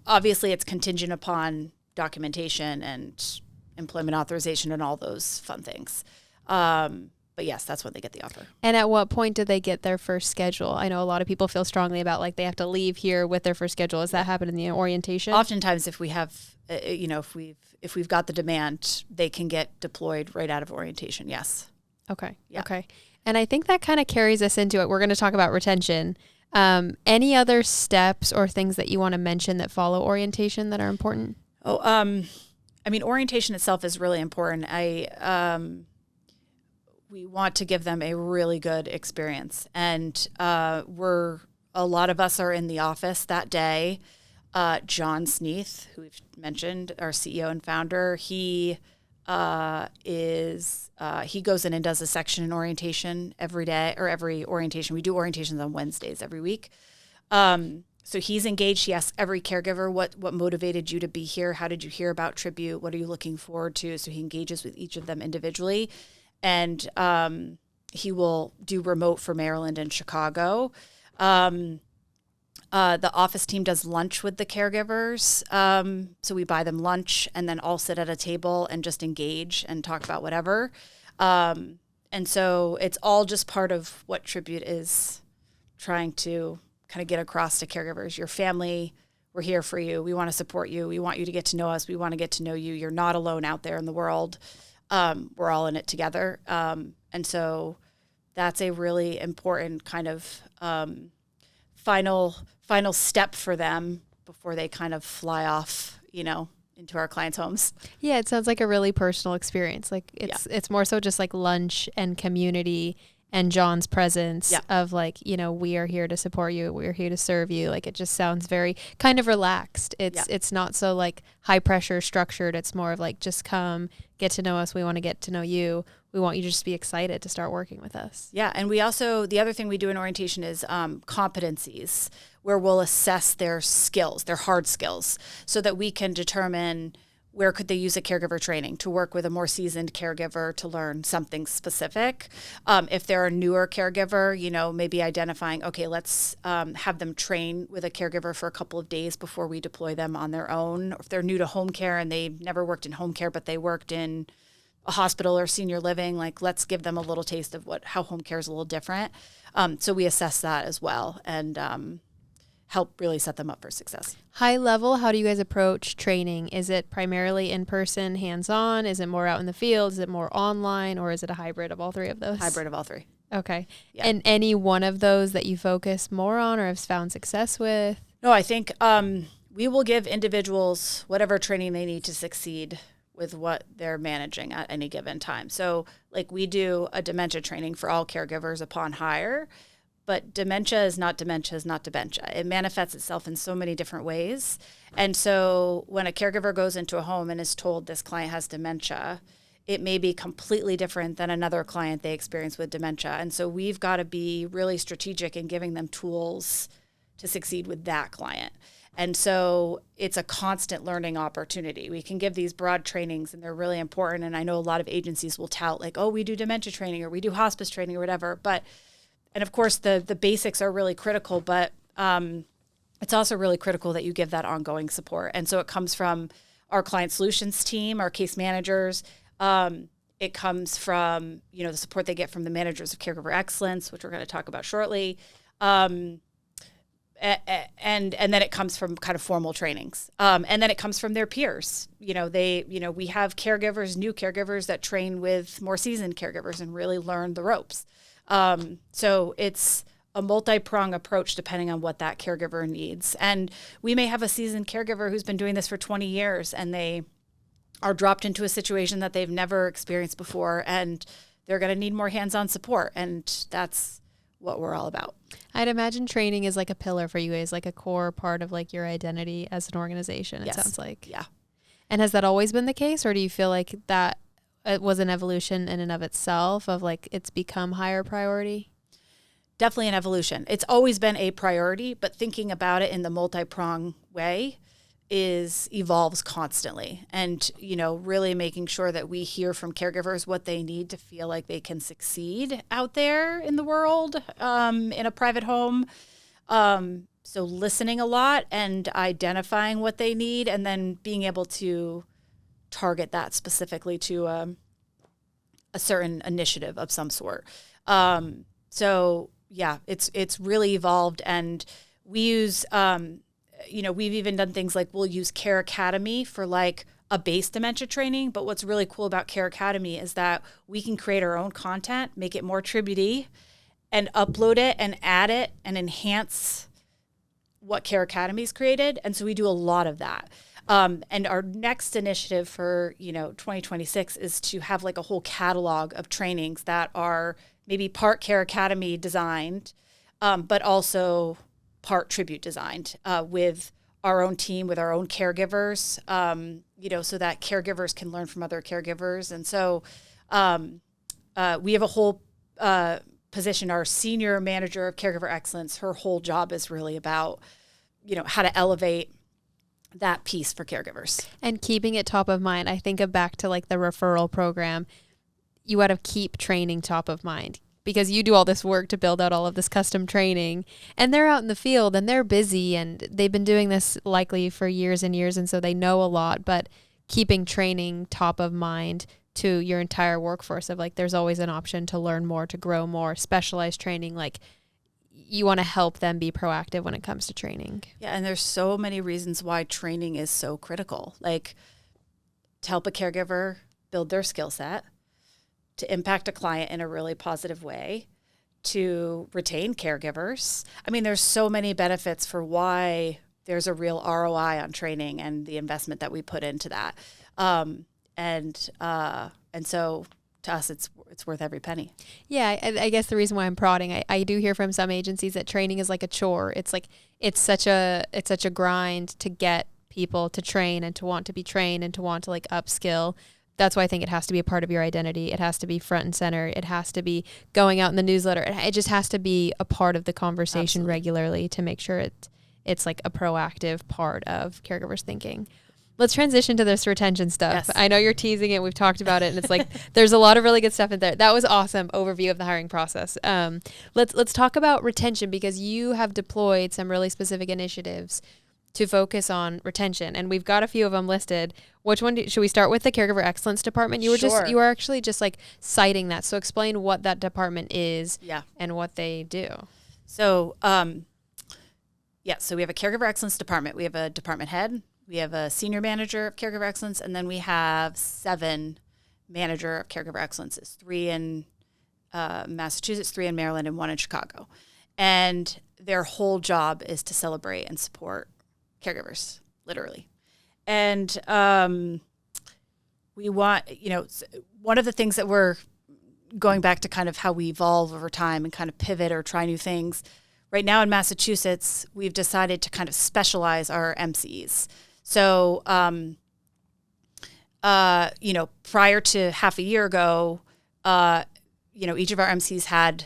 obviously it's contingent upon documentation and employment authorization and all those fun things. But yes, that's when they get the offer. And at what point do they get their first schedule? I know a lot of people feel strongly about like they have to leave here with their first schedule. Does that happen in the orientation? Oftentimes, if we have, if we've got the demand, they can get deployed right out of orientation. Yes. Okay. Yeah. Okay. And I think that kind of carries us into it. We're going to talk about retention. Any other steps or things that you want to mention that follow orientation that are important? Orientation itself is really important. We want to give them a really good experience. And a lot of us are in the office that day. John Sneath, who we've mentioned, our CEO and founder, he goes in and does a section in orientation every day or every orientation. We do orientations on Wednesdays every week. So he's engaged. He asks every caregiver, what motivated you to be here? How did you hear about Tribute? What are you looking forward to? So he engages with each of them individually. And he will do remote for Maryland and Chicago. The office team does lunch with the caregivers. So we buy them lunch and then all sit at a table and just engage and talk about whatever. And so it's all just part of what Tribute is trying to kind of get across to caregivers. Your family, we're here for you. We want to support you. We want you to get to know us. We want to get to know you. You're not alone out there in the world. We're all in it together. And so that's a really important kind of final step for them before they kind of fly off, into our clients' homes. Yeah, it sounds like a really personal experience. Like it's more so just like lunch and community and John's presence Yeah. of like, we are here to support you. We're here to serve you. Like, it just sounds very kind of relaxed. It's not so like high pressure structured. It's more of like, just come get to know us. We want to get to know you. We want you to just be excited to start working with us. Yeah. And we also, the other thing we do in orientation is competencies, where we'll assess their skills, their hard skills, so that we can determine where could they use a caregiver training to work with a more seasoned caregiver to learn something specific. If they're a newer caregiver, maybe identifying, okay, let's have them train with a caregiver for a couple of days before we deploy them on their own. Or if they're new to home care and they've never worked in home care, but they worked in a hospital or senior living, like, let's give them a little taste of how home care is a little different. So we assess that as well, and help really set them up for success. High level, how do you guys approach training? Is it primarily in person, hands-on? Is it more out in the field? Is it more online? Or is it a hybrid of all three of those? Hybrid of all three. Okay. Yeah. And any one of those that you focus more on or have found success with? No, I think we will give individuals whatever training they need to succeed with what they're managing at any given time. So like, we do a dementia training for all caregivers upon hire, but dementia is not dementia is not dementia. It manifests itself in so many different ways. And so when a caregiver goes into a home and is told this client has dementia, it may be completely different than another client they experience with dementia. And so we've got to be really strategic in giving them tools to succeed with that client. And so it's a constant learning opportunity. We can give these broad trainings and they're really important. And I know a lot of agencies will tout like, oh, we do dementia training or we do hospice training or whatever. And of course the basics are really critical, but it's also really critical that you give that ongoing support. And so it comes from our client solutions team, our case managers. It comes from, the support they get from the managers of Caregiver Excellence, which we're going to talk about shortly. And then it comes from kind of formal trainings. And then it comes from their peers. We have caregivers, new caregivers that train with more seasoned caregivers and really learn the ropes. So it's a multi-prong approach depending on what that caregiver needs. And we may have a seasoned caregiver who's been doing this for 20 years and they are dropped into a situation that they've never experienced before and they're going to need more hands-on support. And that's what we're all about. I'd imagine training is like a pillar for you guys, like a core part of like your identity as an organization, it sounds like. Yeah. And has that always been the case, or do you feel like that it was an evolution in and of itself of like it's become higher priority? Definitely an evolution. It's always been a priority, but thinking about it in the multi-prong way evolves constantly. And, really making sure that we hear from caregivers what they need to feel like they can succeed out there in the world, in a private home. So listening a lot and identifying what they need and then being able to target that specifically to a certain initiative of some sort. So yeah, it's really evolved, and we use, we've even done things like we'll use Care Academy for like a base dementia training. But what's really cool about Care Academy is that we can create our own content, make it more tributey, and upload it and add it and enhance what Care Academy's created. And so we do a lot of that. And our next initiative for, 2026 is to have like a whole catalog of trainings that are maybe part Care Academy designed, but also part tribute designed, with our own team, with our own caregivers, so that caregivers can learn from other caregivers. And so we have a whole position, our senior manager of Caregiver Excellence. Her whole job is really about, how to elevate that piece for caregivers. And keeping it top of mind. I think back to like the referral program. You got to keep training top of mind because you do all this work to build out all of this custom training, and they're out in the field and they're busy and they've been doing this likely for years and years. And so they know a lot, but keeping training top of mind to your entire workforce of like, there's always an option to learn more, to grow more, specialized training. Like, you want to help them be proactive when it comes to training. Yeah. And there's so many reasons why training is so critical, like to help a caregiver build their skill set, to impact a client in a really positive way, to retain caregivers. I mean, there's so many benefits for why there's a real ROI on training and the investment that we put into that. And so to us, it's worth every penny. Yeah, I guess the reason why I'm prodding, I do hear from some agencies that training is like a chore. It's like it's such a grind to get people to train and to want to be trained and to want to like upskill. That's why I think it has to be a part of your identity. It has to be front and center. It has to be going out in the newsletter. It just has to be a part of the conversation Absolutely. regularly to make sure it's like a proactive part of caregivers thinking. Let's transition to this retention stuff. Yes. I know you're teasing it. We've talked about it, and it's like there's a lot of really good stuff in there. That was awesome overview of the hiring process. Let's talk about retention, because you have deployed some really specific initiatives to focus on retention, and we've got a few of them listed. Which one should we start with? The Caregiver Excellence Department. You were actually just like citing that. So explain what that department is, and what they do. So, so we have a Caregiver Excellence Department. We have a department head. We have a senior manager of Caregiver Excellence, and then we have 7 manager of Caregiver Excellence. 3 in Massachusetts, 3 in Maryland, and 1 in Chicago. And their whole job is to celebrate and support caregivers, literally. And we want, one of the things that we're going back to kind of how we evolve over time and kind of pivot or try new things. Right now in Massachusetts, we've decided to kind of specialize our MCs. So, prior to half a year ago, each of our MCs had,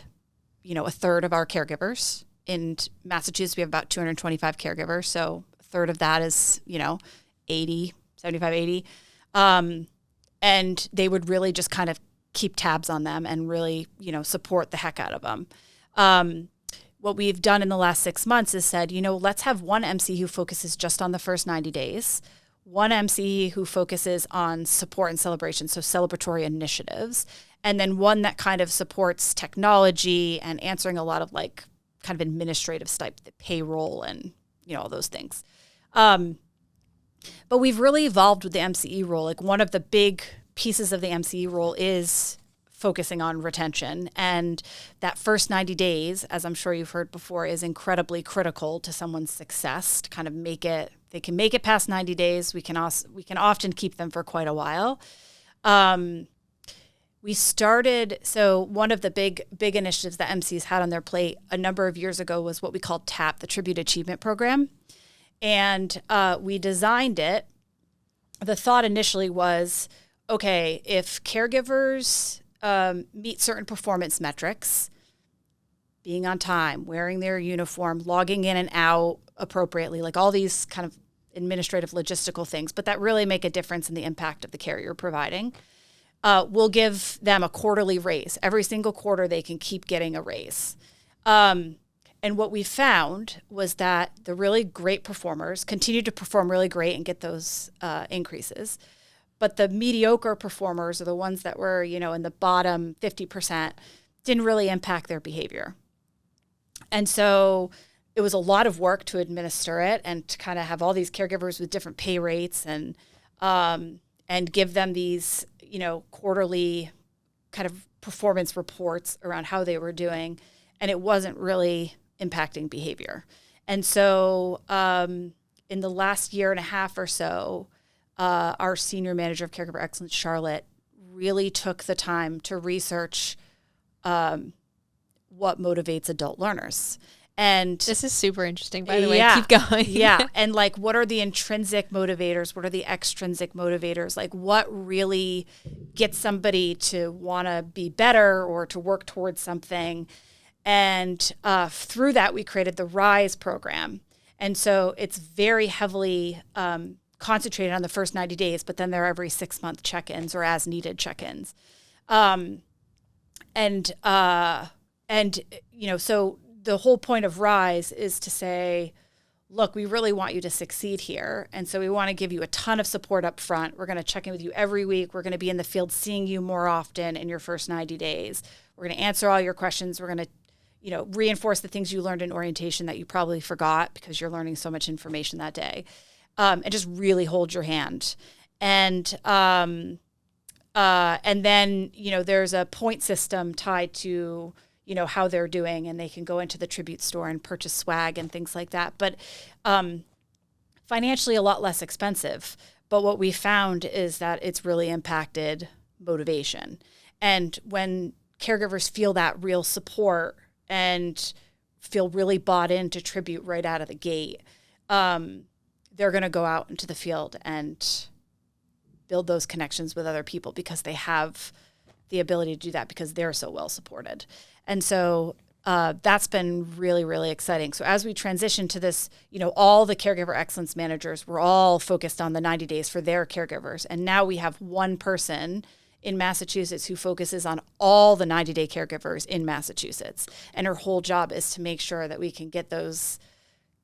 a third of our caregivers. In Massachusetts, we have about 225 caregivers. So a third of that is, 75, 80. And they would really just kind of keep tabs on them and really, support the heck out of them. What we've done in the last 6 months is said, let's have one MC who focuses just on the first 90 days, one MC who focuses on support and celebration, so celebratory initiatives, and then one that kind of supports technology and answering a lot of like kind of administrative stuff, the payroll and, all those things. But we've really evolved with the MCE role. Like one of the big pieces of the MCE role is focusing on retention. And that first 90 days, as I'm sure you've heard before, is incredibly critical to someone's success to kind of make it. They can make it past 90 days. We can often keep them for quite a while. We started, so one of the big initiatives that MCs had on their plate a number of years ago was what we called TAP, the Tribute Achievement Program. And we designed it. The thought initially was, okay, if caregivers meet certain performance metrics, being on time, wearing their uniform, logging in and out appropriately, like all these kind of administrative logistical things, but that really make a difference in the impact of the care you're providing. We'll give them a quarterly raise. Every single quarter, they can keep getting a raise. And what we found was that the really great performers continued to perform really great and get those increases. But the mediocre performers, or the ones that were, in the bottom 50%, didn't really impact their behavior. And so it was a lot of work to administer it and to kind of have all these caregivers with different pay rates and give them these, quarterly kind of performance reports around how they were doing. And it wasn't really impacting behavior. And so in the last year and a half or so, our senior manager of Caregiver Excellence, Charlotte, really took the time to research what motivates adult learners. And this is super interesting, by the way. Keep going. Yeah. And like, what are the intrinsic motivators? What are the extrinsic motivators? Like, what really gets somebody to want to be better or to work towards something? And through that, we created the RISE program. And so it's very heavily concentrated on the first 90 days, but then there are every 6-month check-ins or as needed check-ins. So the whole point of RISE is to say, look, we really want you to succeed here. And so we want to give you a ton of support up front. We're going to check in with you every week. We're going to be in the field seeing you more often in your first 90 days. We're going to answer all your questions. We're going to reinforce the things you learned in orientation that you probably forgot because you're learning so much information that day. And just really hold your hand. And then, there's a point system tied to, how they're doing, and they can go into the Tribute store and purchase swag and things like that. But financially a lot less expensive. But what we found is that it's really impacted motivation. And when caregivers feel that real support and feel really bought into Tribute right out of the gate, they're going to go out into the field and build those connections with other people because they have the ability to do that because they're so well supported. And so that's been really, really exciting. So as we transition to this, all the caregiver excellence managers were all focused on the 90 days for their caregivers. And now we have one person in Massachusetts who focuses on all the 90-day caregivers in Massachusetts. And her whole job is to make sure that we can get those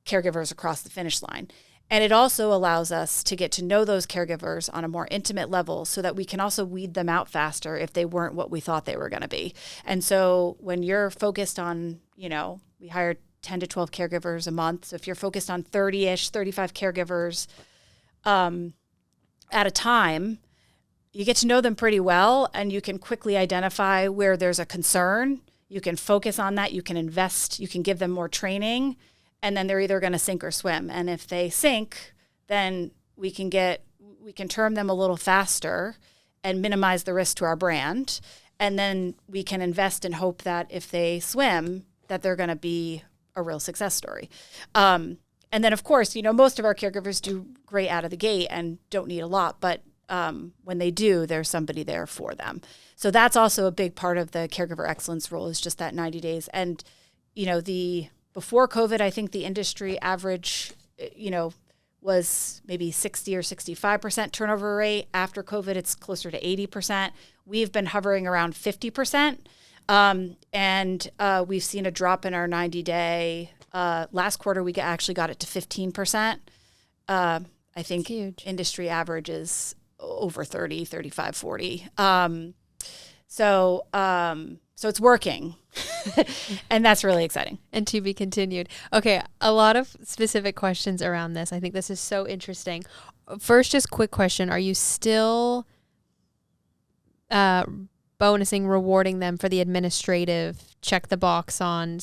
caregivers across the finish line. And it also allows us to get to know those caregivers on a more intimate level so that we can also weed them out faster if they weren't what we thought they were going to be. And so when you're focused on, we hire 10 to 12 caregivers a month. So if you're focused on 30-ish, 35 caregivers at a time, you get to know them pretty well and you can quickly identify where there's a concern. You can focus on that. You can invest. You can give them more training. And then they're either going to sink or swim. And if they sink, then we can term them a little faster and minimize the risk to our brand. And then we can invest and hope that if they swim, that they're going to be a real success story. And then, of course, most of our caregivers do great out of the gate and don't need a lot. But when they do, there's somebody there for them. So that's also a big part of the caregiver excellence role is just that 90 days. And, before COVID, I think the industry average, was maybe 60 or 65% turnover rate. After COVID, it's closer to 80%. We've been hovering around 50%. And we've seen a drop in our 90-day. Last quarter, we actually got it to 15%. I think industry average is over 30, 35, 40. So it's working. And that's really exciting. And to be continued. Okay, a lot of specific questions around this. I think this is so interesting. First, just quick question. Are you still bonusing, rewarding them for the administrative, check the box on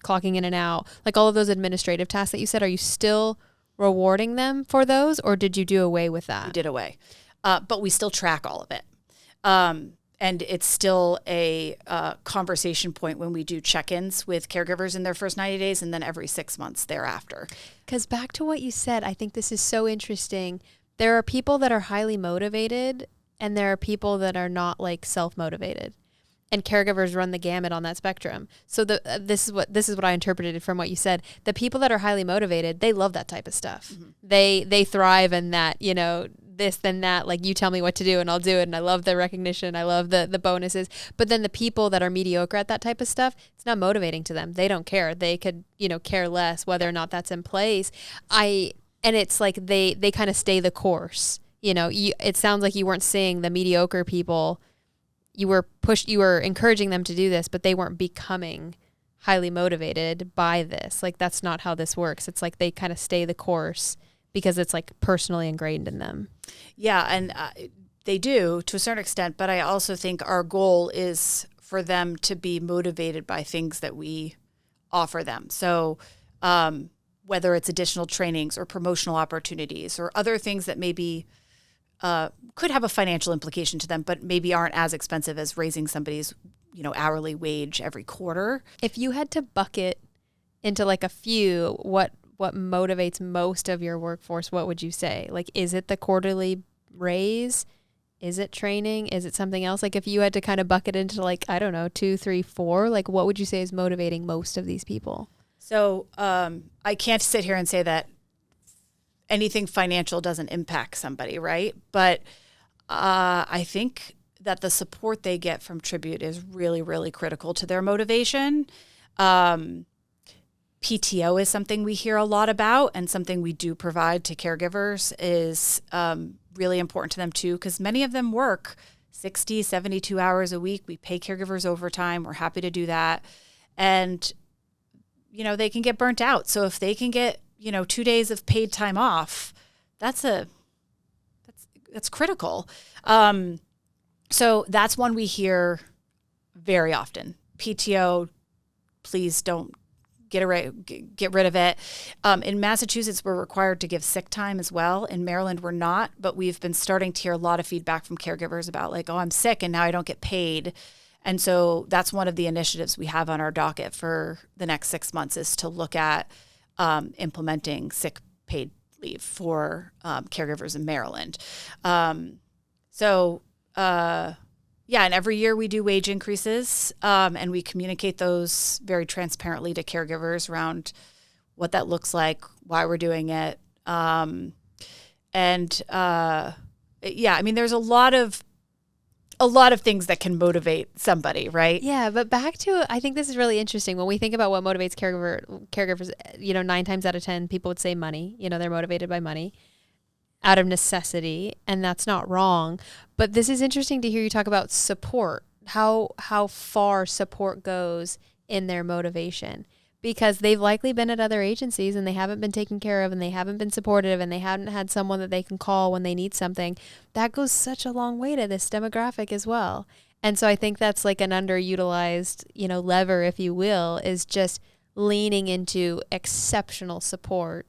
clocking in and out, like all of those administrative tasks that you said? Are you still rewarding them for those, or did you do away with that? We did away. But we still track all of it. And it's still a conversation point when we do check-ins with caregivers in their first 90 days and then every 6 months thereafter. Because back to what you said, I think this is so interesting. There are people that are highly motivated and there are people that are not self-motivated. And caregivers run the gamut on that spectrum. So this is what I interpreted from what you said. The people that are highly motivated, they love that type of stuff. Mm-hmm. They thrive in that, this, then that, like you tell me what to do and I'll do it. And I love the recognition. I love the bonuses. But then the people that are mediocre at that type of stuff, it's not motivating to them. They don't care. They could, care less whether or not that's in place. And it's like they kind of stay the course. It sounds like you weren't seeing the mediocre people. You were encouraging them to do this, but they weren't becoming highly motivated by this. Like, that's not how this works. It's like they kind of stay the course because it's personally ingrained in them. Yeah, and they do to a certain extent, but I also think our goal is for them to be motivated by things that we offer them. So whether it's additional trainings or promotional opportunities or other things that maybe could have a financial implication to them, but maybe aren't as expensive as raising somebody's, hourly wage every quarter. If you had to bucket into a few, what motivates most of your workforce, what would you say? Is it the quarterly raise? Is it training? Is it something else? If you had to kind of bucket into I don't know, 2, 3, 4, what would you say is motivating most of these people? So I can't sit here and say that anything financial doesn't impact somebody, right? But I think that the support they get from Tribute is really, really critical to their motivation. PTO is something we hear a lot about and something we do provide to caregivers is really important to them too, because many of them work 60, 72 hours a week. We pay caregivers overtime. We're happy to do that. And, they can get burnt out. So if they can get 2 days of paid time off, that's critical. So that's one we hear very often. PTO, please don't get rid of it. In Massachusetts, we're required to give sick time as well. In Maryland, we're not, but we've been starting to hear a lot of feedback from caregivers about like, oh, I'm sick and now I don't get paid. And so that's one of the initiatives we have on our docket for the next 6 months is to look at implementing sick paid leave for caregivers in Maryland. Yeah, and every year we do wage increases, and we communicate those very transparently to caregivers around what that looks like, why we're doing it. Yeah, I mean, there's a lot of things that can motivate somebody, right? Yeah, but back to, I think this is really interesting. When we think about what motivates caregivers, 9 times out of 10, people would say money. They're motivated by money out of necessity, and that's not wrong. But this is interesting to hear you talk about support, how far support goes in their motivation, because they've likely been at other agencies and they haven't been taken care of and they haven't been supportive and they haven't had someone that they can call when they need something. That goes such a long way to this demographic as well. And so I think that's like an underutilized, lever, if you will, is just leaning into exceptional support,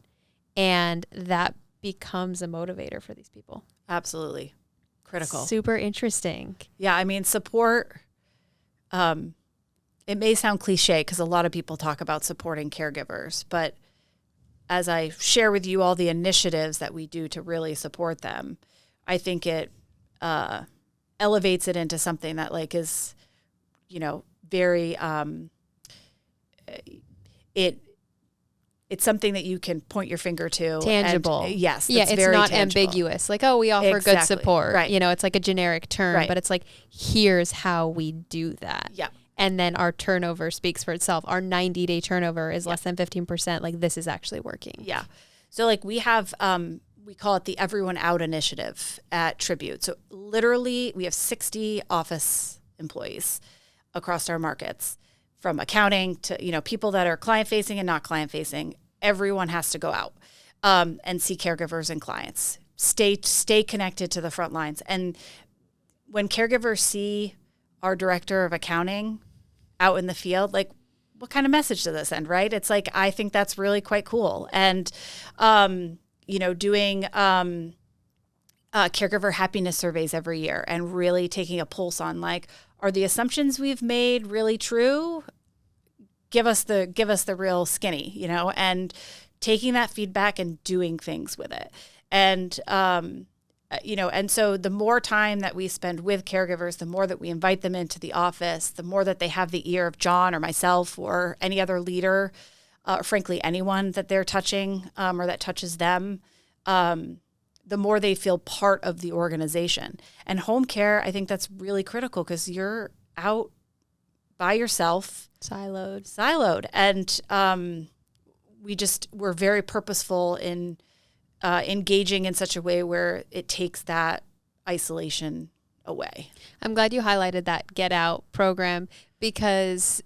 and that becomes a motivator for these people. Absolutely. Critical. Super interesting. Yeah, I mean, support, it may sound cliche because a lot of people talk about supporting caregivers, but as I share with you all the initiatives that we do to really support them, I think it elevates it into something that like is, very, it's something that you can point your finger to. Tangible. And, yes. Yeah, it's very not tangible. ambiguous. Like, oh, we offer good support. Right. It's like a generic term, Right. but it's like, here's how we do that. Yeah. And then our turnover speaks for itself. Our 90-day turnover is less than 15%. Like, this is actually working. Yeah. So like we have, we call it the Everyone Out Initiative at Tribute. So literally we have 60 office employees across our markets, from accounting to, people that are client facing and not client facing. Everyone has to go out and see caregivers and clients. Stay connected to the front lines. And when caregivers see our director of accounting out in the field, like, what kind of message does that send, right? It's like, I think that's really quite cool. And, doing caregiver happiness surveys every year and really taking a pulse on, like, are the assumptions we've made really true? Give us the real skinny, and taking that feedback and doing things with it. And, and so the more time that we spend with caregivers, the more that we invite them into the office, the more that they have the ear of John or myself or any other leader, frankly, anyone that they're touching or that touches them, the more they feel part of the organization. And home care, I think that's really critical because you're out by yourself. Siloed. And we're very purposeful in engaging in such a way where it takes that isolation away. I'm glad you highlighted that Get Out program, because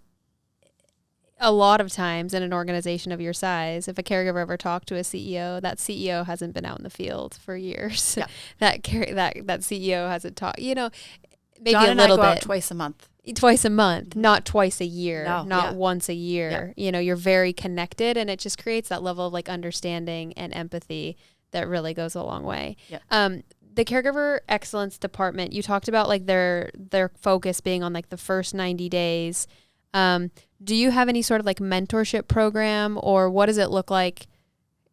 a lot of times in an organization of your size, if a caregiver ever talked to a CEO, that CEO hasn't been out in the field for years. Yeah. that CEO hasn't talked, maybe John a and little I go bit. Out twice a month, not twice a year, once a year. Yeah. You're very connected, and it just creates that level of like understanding and empathy that really goes a long way. Yeah. The Caregiver Excellence Department, you talked about like their focus being on like the first 90 days. Do you have any sort of like mentorship program, or what does it look like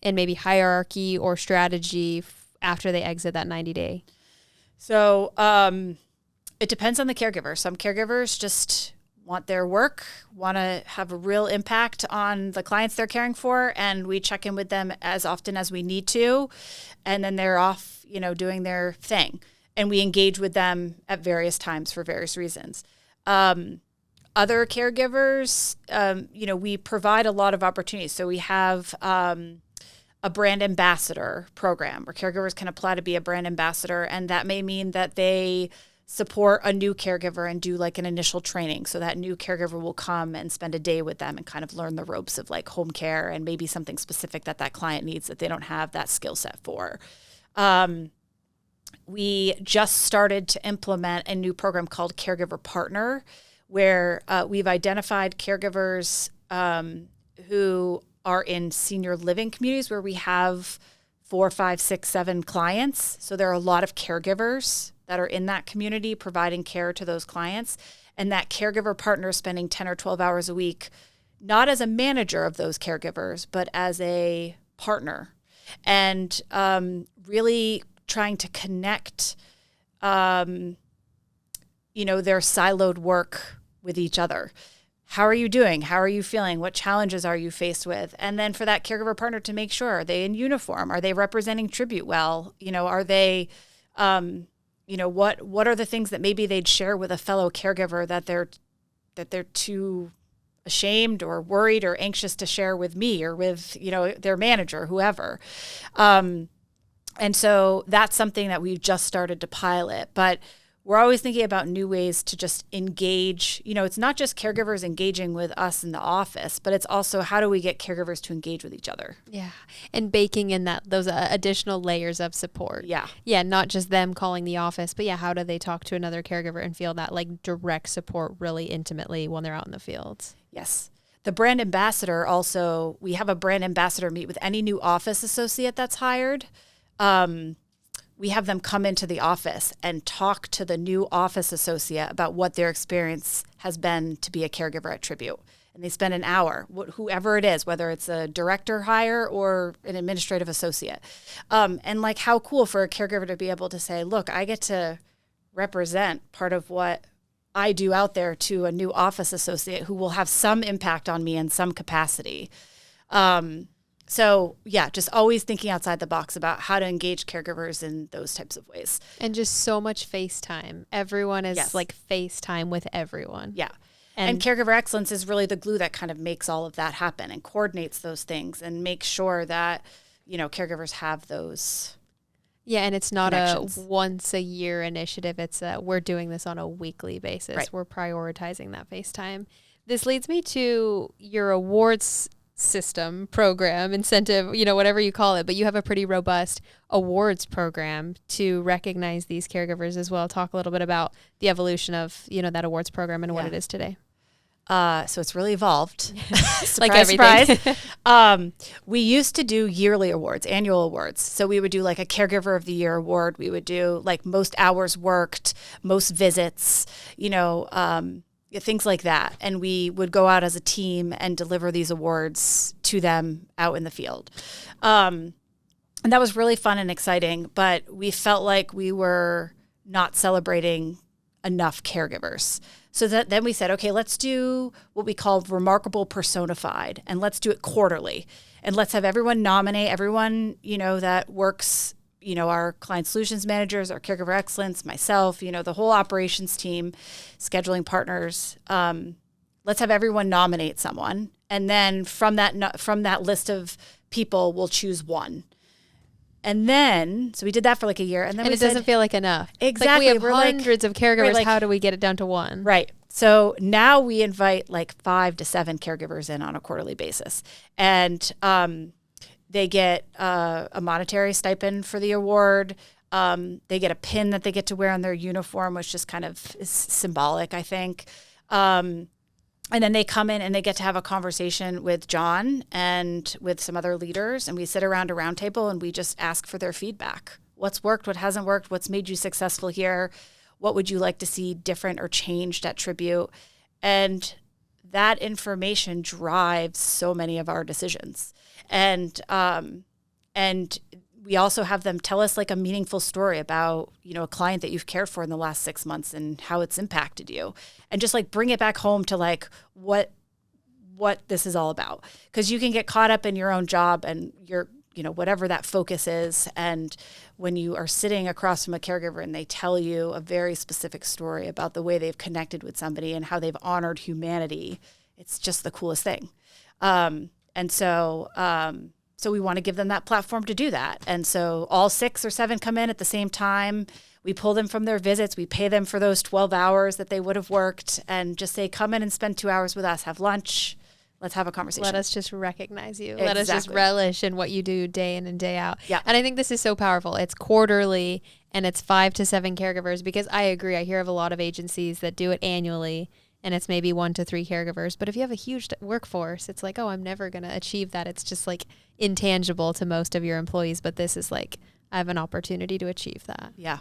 in maybe hierarchy or strategy after they exit that 90-day? So it depends on the caregiver. Some caregivers just want their work, want to have a real impact on the clients they're caring for, and we check in with them as often as we need to, and then they're off, doing their thing. And we engage with them at various times for various reasons. Other caregivers, we provide a lot of opportunities. So we have a brand ambassador program where caregivers can apply to be a brand ambassador. And that may mean that they support a new caregiver and do like an initial training. So that new caregiver will come and spend a day with them and kind of learn the ropes of like home care and maybe something specific that client needs that they don't have that skill set for. We just started to implement a new program called Caregiver Partner, where we've identified caregivers who are in senior living communities where we have 4, 5, 6, 7 clients. So there are a lot of caregivers that are in that community providing care to those clients. And that caregiver partner is spending 10 or 12 hours a week, not as a manager of those caregivers, but as a partner. And really trying to connect, their siloed work with each other. How are you doing? How are you feeling? What challenges are you faced with? And then for that caregiver partner to make sure, are they in uniform? Are they representing tribute well? Are they, what are the things that maybe they'd share with a fellow caregiver that they're too ashamed or worried or anxious to share with me or with, their manager, whoever. And so that's something that we've just started to pilot, but we're always thinking about new ways to just engage. It's not just caregivers engaging with us in the office, but it's also how do we get caregivers to engage with each other? Yeah. And baking in those additional layers of support. Yeah. Yeah. Not just them calling the office, but how do they talk to another caregiver and feel that like direct support really intimately when they're out in the fields? Yes. The brand ambassador also, we have a brand ambassador meet with any new office associate that's hired. We have them come into the office and talk to the new office associate about what their experience has been to be a caregiver at Tribute. And they spend an hour, whoever it is, whether it's a director hire or an administrative associate. And like how cool for a caregiver to be able to say, look, I get to represent part of what I do out there to a new office associate who will have some impact on me in some capacity. So yeah, just always thinking outside the box about how to engage caregivers in those types of ways. And just so much FaceTime. Everyone is like FaceTime with everyone. Yeah. And Caregiver Excellence is really the glue that kind of makes all of that happen and coordinates those things and makes sure that, caregivers have those. Yeah, and it's not a once a year initiative. It's we're doing this on a weekly basis. Right. We're prioritizing that FaceTime. This leads me to your awards system, program, incentive, whatever you call it, but you have a pretty robust awards program to recognize these caregivers as well. Talk a little bit about the evolution of, that awards program and what it is today. So it's really evolved. Surprise, like everything. Surprise. We used to do yearly awards, annual awards. So we would do like a Caregiver of the Year award. We would do like most hours worked, most visits, things like that. And we would go out as a team and deliver these awards to them out in the field. And that was really fun and exciting, but we felt like we were not celebrating enough caregivers. So then we said, okay, let's do what we call remarkable personified, and let's do it quarterly. And let's have everyone nominate everyone, that works, our client solutions managers, our caregiver excellence, myself, the whole operations team, scheduling partners. Let's have everyone nominate someone. And then from that list of people, we'll choose one. And then, so we did that for like a year. And then it doesn't feel like enough. Exactly. Like we have hundreds of caregivers. How do we get it down to one? Right. So now we invite like 5 to 7 caregivers in on a quarterly basis. And they get a monetary stipend for the award. They get a pin that they get to wear on their uniform, which just kind of is symbolic, I think. And then they come in and they get to have a conversation with John and with some other leaders. And we sit around a round table and we just ask for their feedback. What's worked? What hasn't worked? What's made you successful here? What would you like to see different or changed at Tribute? And that information drives so many of our decisions. And we also have them tell us like a meaningful story about, a client that you've cared for in the last 6 months and how it's impacted you, and just like bring it back home to like what this is all about. Because you can get caught up in your own job and your, whatever that focus is. And when you are sitting across from a caregiver and they tell you a very specific story about the way they've connected with somebody and how they've honored humanity, it's just the coolest thing. So we want to give them that platform to do that. And so all 6 or 7 come in at the same time. We pull them from their visits. We pay them for those 12 hours that they would have worked and just say, come in and spend 2 hours with us, have lunch. Let's have a conversation. Let us just recognize you. Exactly. Let us just relish in what you do day in and day out. Yeah. And I think this is so powerful. It's quarterly and it's 5 to 7 caregivers, because I agree. I hear of a lot of agencies that do it annually and it's maybe 1 to 3 caregivers. But if you have a huge workforce, it's like, oh, I'm never going to achieve that. It's just like intangible to most of your employees. But this is like, I have an opportunity to achieve that. Yeah.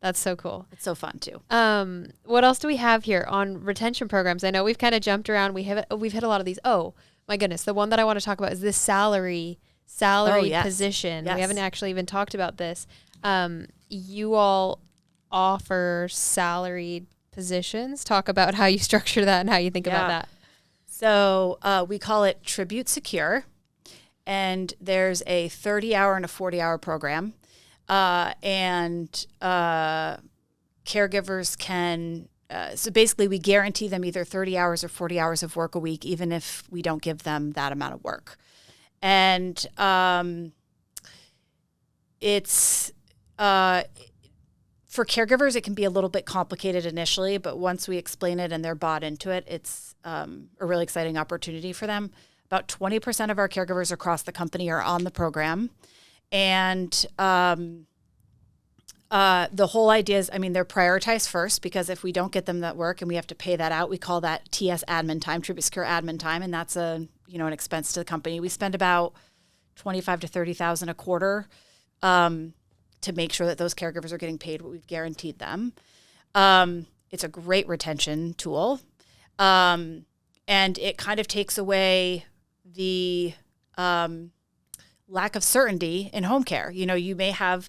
That's so cool. It's so fun too. What else do we have here on retention programs? I know we've kind of jumped around. We've hit a lot of these. Oh my goodness. The one that I want to talk about is this salary position. Yes. We haven't actually even talked about this. You all offer salaried positions. Talk about how you structure that and how you think about that. So we call it Tribute Secure, and there's a 30-hour and a 40-hour program. And caregivers can, so basically we guarantee them either 30 hours or 40 hours of work a week, even if we don't give them that amount of work. And it's, for caregivers, it can be a little bit complicated initially, but once we explain it and they're bought into it, it's a really exciting opportunity for them. About 20% of our caregivers across the company are on the program. And the whole idea is, they're prioritized first, because if we don't get them that work and we have to pay that out, we call that TS admin time, Tribute Secure admin time, and that's an expense to the company. We spend about $25,000 to $30,000 a quarter to make sure that those caregivers are getting paid what we've guaranteed them. It's a great retention tool, and it kind of takes away the lack of certainty in home care. You may have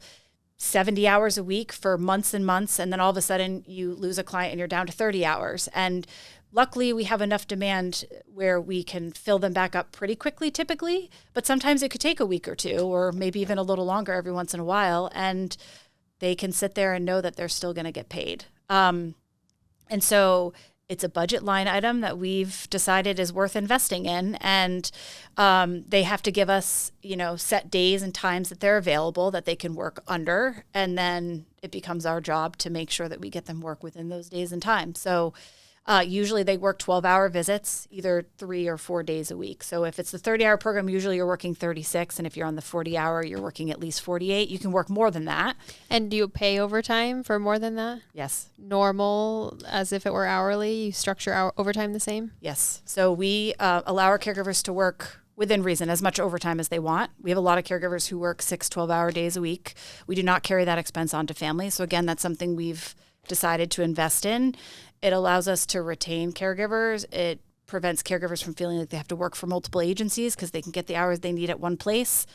70 hours a week for months and months, and then all of a sudden you lose a client and you're down to 30 hours. And luckily we have enough demand where we can fill them back up pretty quickly typically, but sometimes it could take a week or two, or maybe even a little longer every once in a while. And they can sit there and know that they're still going to get paid. And so it's a budget line item that we've decided is worth investing in. And they have to give us, set days and times that they're available that they can work under. And then it becomes our job to make sure that we get them work within those days and times. So usually they work 12-hour visits, either 3 or 4 days a week. So if it's the 30-hour program, usually you're working 36. And if you're on the 40-hour, you're working at least 48. You can work more than that. And do you pay overtime for more than that? Yes. Normal, as if it were hourly? You structure overtime the same? Yes. So we allow our caregivers to work within reason, as much overtime as they want. We have a lot of caregivers who work 6 12-hour days a week. We do not carry that expense onto families. So again, that's something we've decided to invest in. It allows us to retain caregivers. It prevents caregivers from feeling like they have to work for multiple agencies, because they can get the hours they need at one place.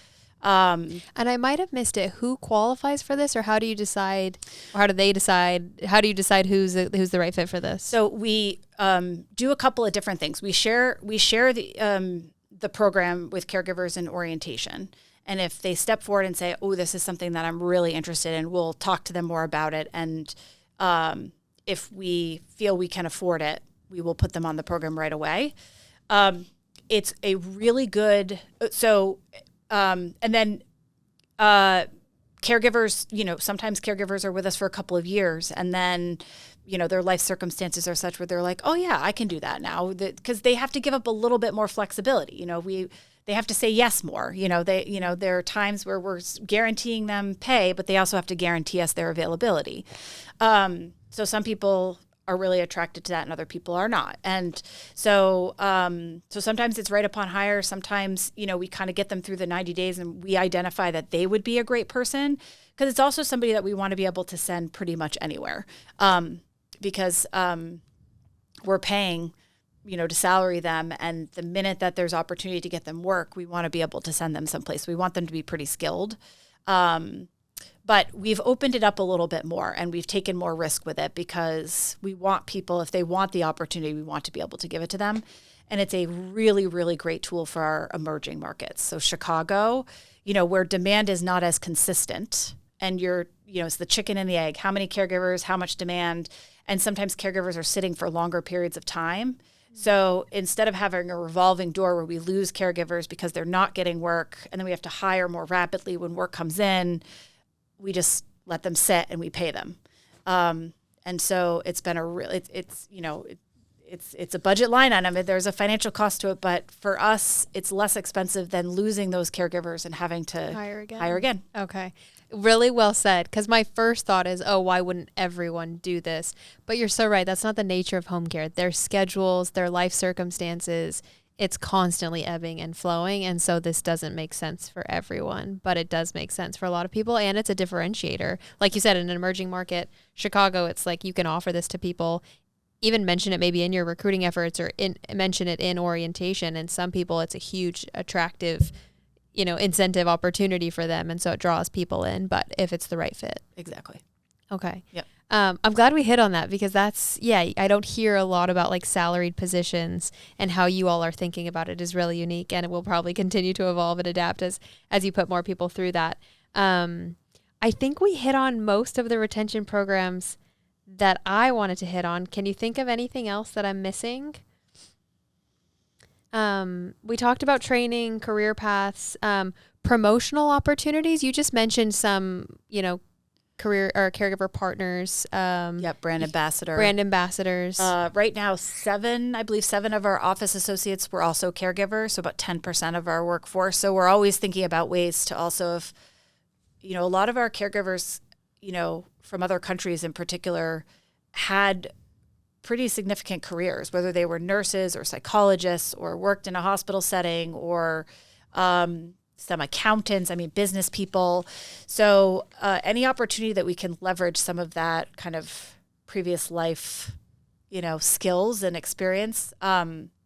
And I might have missed it. Who qualifies for this, or how do you decide, or how do they decide? How do you decide who's the right fit for this? So we do a couple of different things. We share the program with caregivers in orientation. And if they step forward and say, oh, this is something that I'm really interested in, we'll talk to them more about it. And if we feel we can afford it, we will put them on the program right away. It's a really good, and then caregivers, sometimes caregivers are with us for a couple of years, and then, their life circumstances are such where they're like, oh yeah, I can do that now, because they have to give up a little bit more flexibility. They have to say yes more. There are times where we're guaranteeing them pay, but they also have to guarantee us their availability. So some people are really attracted to that and other people are not. And so sometimes it's right upon hire. Sometimes, we kind of get them through the 90 days and we identify that they would be a great person, because it's also somebody that we want to be able to send pretty much anywhere, because we're paying, to salary them. And the minute that there's opportunity to get them work, we want to be able to send them someplace. We want them to be pretty skilled. But we've opened it up a little bit more, and we've taken more risk with it, because we want people, if they want the opportunity, we want to be able to give it to them. And it's a really, really great tool for our emerging markets. So Chicago, where demand is not as consistent, and it's the chicken and the egg, how many caregivers, how much demand, and sometimes caregivers are sitting for longer periods of time. So instead of having a revolving door where we lose caregivers because they're not getting work, and then we have to hire more rapidly when work comes in, we just let them sit and we pay them. And so it's been it's a budget line item. There's a financial cost to it, but for us, it's less expensive than losing those caregivers and having to hire again. Okay. Really well said. Because my first thought is, oh, why wouldn't everyone do this? But you're so right. That's not the nature of home care. Their schedules, their life circumstances, it's constantly ebbing and flowing. And so this doesn't make sense for everyone, but it does make sense for a lot of people. And it's a differentiator. Like you said, in an emerging market, Chicago, it's like you can offer this to people, even mention it maybe in your recruiting efforts or mention it in orientation. And some people, it's a huge, attractive, incentive opportunity for them. And so it draws people in, but if it's the right fit. Exactly. Okay. Yep. I'm glad we hit on that because I don't hear a lot about like salaried positions, and how you all are thinking about it is really unique, and it will probably continue to evolve and adapt as you put more people through that. I think we hit on most of the retention programs that I wanted to hit on. Can you think of anything else that I'm missing? We talked about training, career paths, promotional opportunities. You just mentioned some, career or caregiver partners. Brand ambassador. Brand ambassadors. Right now, I believe seven of our office associates were also caregivers, so about 10% of our workforce. So we're always thinking about ways to also, a lot of our caregivers, from other countries in particular, had pretty significant careers, whether they were nurses or psychologists or worked in a hospital setting or some accountants, business people. So any opportunity that we can leverage some of that kind of previous life, skills and experience,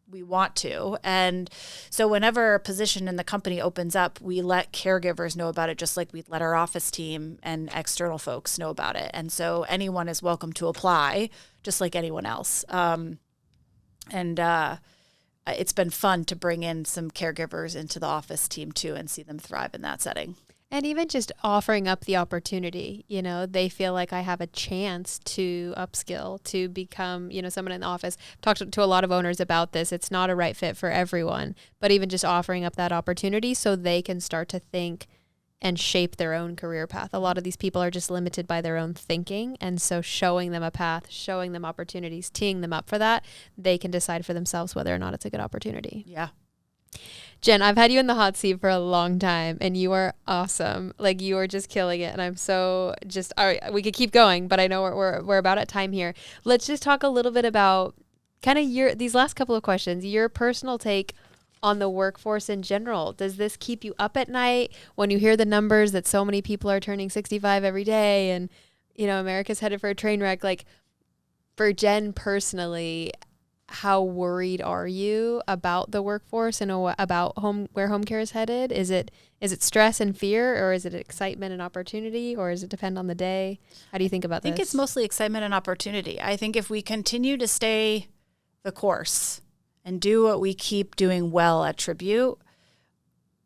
we want to. And so whenever a position in the company opens up, we let caregivers know about it, just like we let our office team and external folks know about it. And so anyone is welcome to apply, just like anyone else. It's been fun to bring in some caregivers into the office team too and see them thrive in that setting. And even just offering up the opportunity, they feel like I have a chance to upskill, to become, someone in the office. Talked to a lot of owners about this. It's not a right fit for everyone, but even just offering up that opportunity so they can start to think and shape their own career path. A lot of these people are just limited by their own thinking. And so showing them a path, showing them opportunities, teeing them up for that, they can decide for themselves whether or not it's a good opportunity. Yeah. Jen, I've had you in the hot seat for a long time, and you are awesome. Like, you are just killing it, and I'm so all right, we could keep going, but I know we're about at time here. Let's just talk a little bit about kind of these last couple of questions, your personal take on the workforce in general. Does this keep you up at night when you hear the numbers that so many people are turning 65 every day and, America's headed for a train wreck? Like, for Jen personally, how worried are you about the workforce and about where home care is headed? Is it stress and fear, or is it excitement and opportunity, or does it depend on the day? How do you think about this? I think it's mostly excitement and opportunity. I think if we continue to stay the course and do what we keep doing well at Tribute,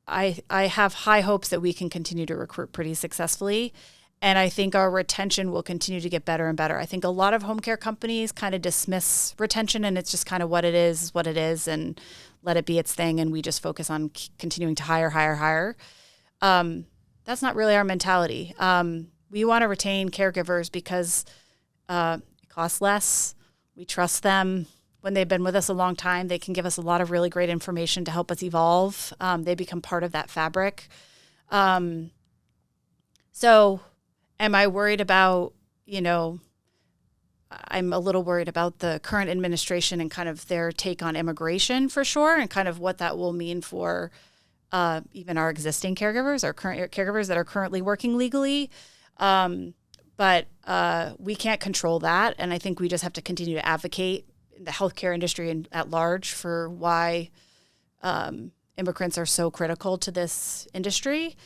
I have high hopes that we can continue to recruit pretty successfully. And I think our retention will continue to get better and better. I think a lot of home care companies kind of dismiss retention, and it's just kind of what it is, and let it be its thing. And we just focus on continuing to hire. That's not really our mentality. We want to retain caregivers because it costs less. We trust them. When they've been with us a long time, they can give us a lot of really great information to help us evolve. They become part of that fabric. So am I worried about, I'm a little worried about the current administration and kind of their take on immigration for sure, and kind of what that will mean for even our existing caregivers, our current caregivers that are currently working legally. But we can't control that. And I think we just have to continue to advocate in the healthcare industry and at large for why immigrants are so critical to this industry.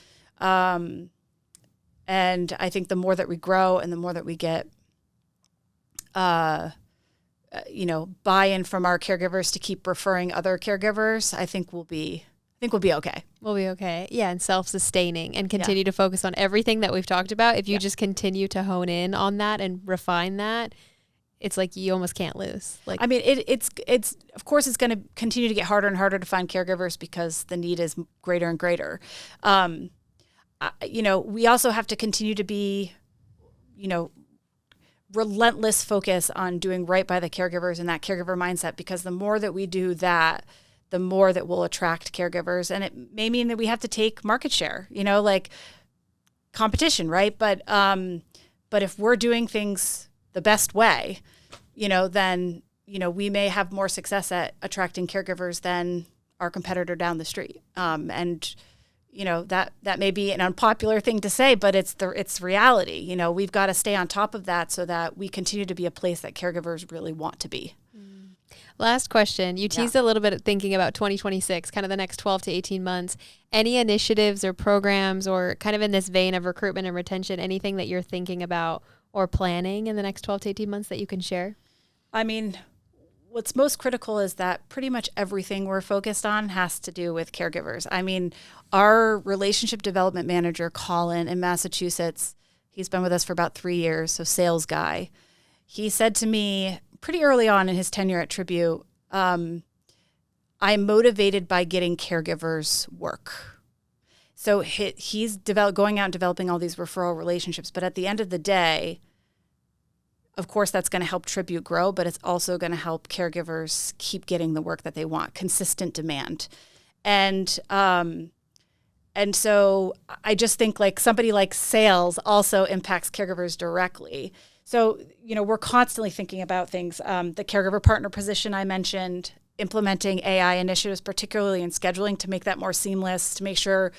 And I think the more that we grow and the more that we get, buy-in from our caregivers to keep referring other caregivers, I think we'll be okay. We'll be okay. Yeah, and self-sustaining and continue to focus on everything that we've talked about. If you just continue to hone in on that and refine that, it's like you almost can't lose. Like, it's of course it's going to continue to get harder and harder to find caregivers because the need is greater and greater. We also have to continue to be, relentless focus on doing right by the caregivers and that caregiver mindset, because the more that we do that, the more that we'll attract caregivers. And it may mean that we have to take market share, competition, right? But if we're doing things the best way, then, we may have more success at attracting caregivers than our competitor down the street. And that may be an unpopular thing to say, but it's reality. We've got to stay on top of that so that we continue to be a place that caregivers really want to be. Last question. You teased a little bit thinking about 2026, kind of the next 12 to 18 months. Any initiatives or programs or kind of in this vein of recruitment and retention, anything that you're thinking about or planning in the next 12 to 18 months that you can share? I mean, what's most critical is that pretty much everything we're focused on has to do with caregivers. I mean, our relationship development manager, Colin, in Massachusetts, he's been with us for about 3 years, so sales guy. He said to me pretty early on in his tenure at Tribute, I'm motivated by getting caregivers work. So he's going out and developing all these referral relationships. But at the end of the day, of course, that's going to help Tribute grow, but it's also going to help caregivers keep getting the work that they want, consistent demand. And so I just think like somebody like sales also impacts caregivers directly. So, we're constantly thinking about things. The caregiver partner position I mentioned, implementing AI initiatives, particularly in scheduling to make that more seamless, to make sure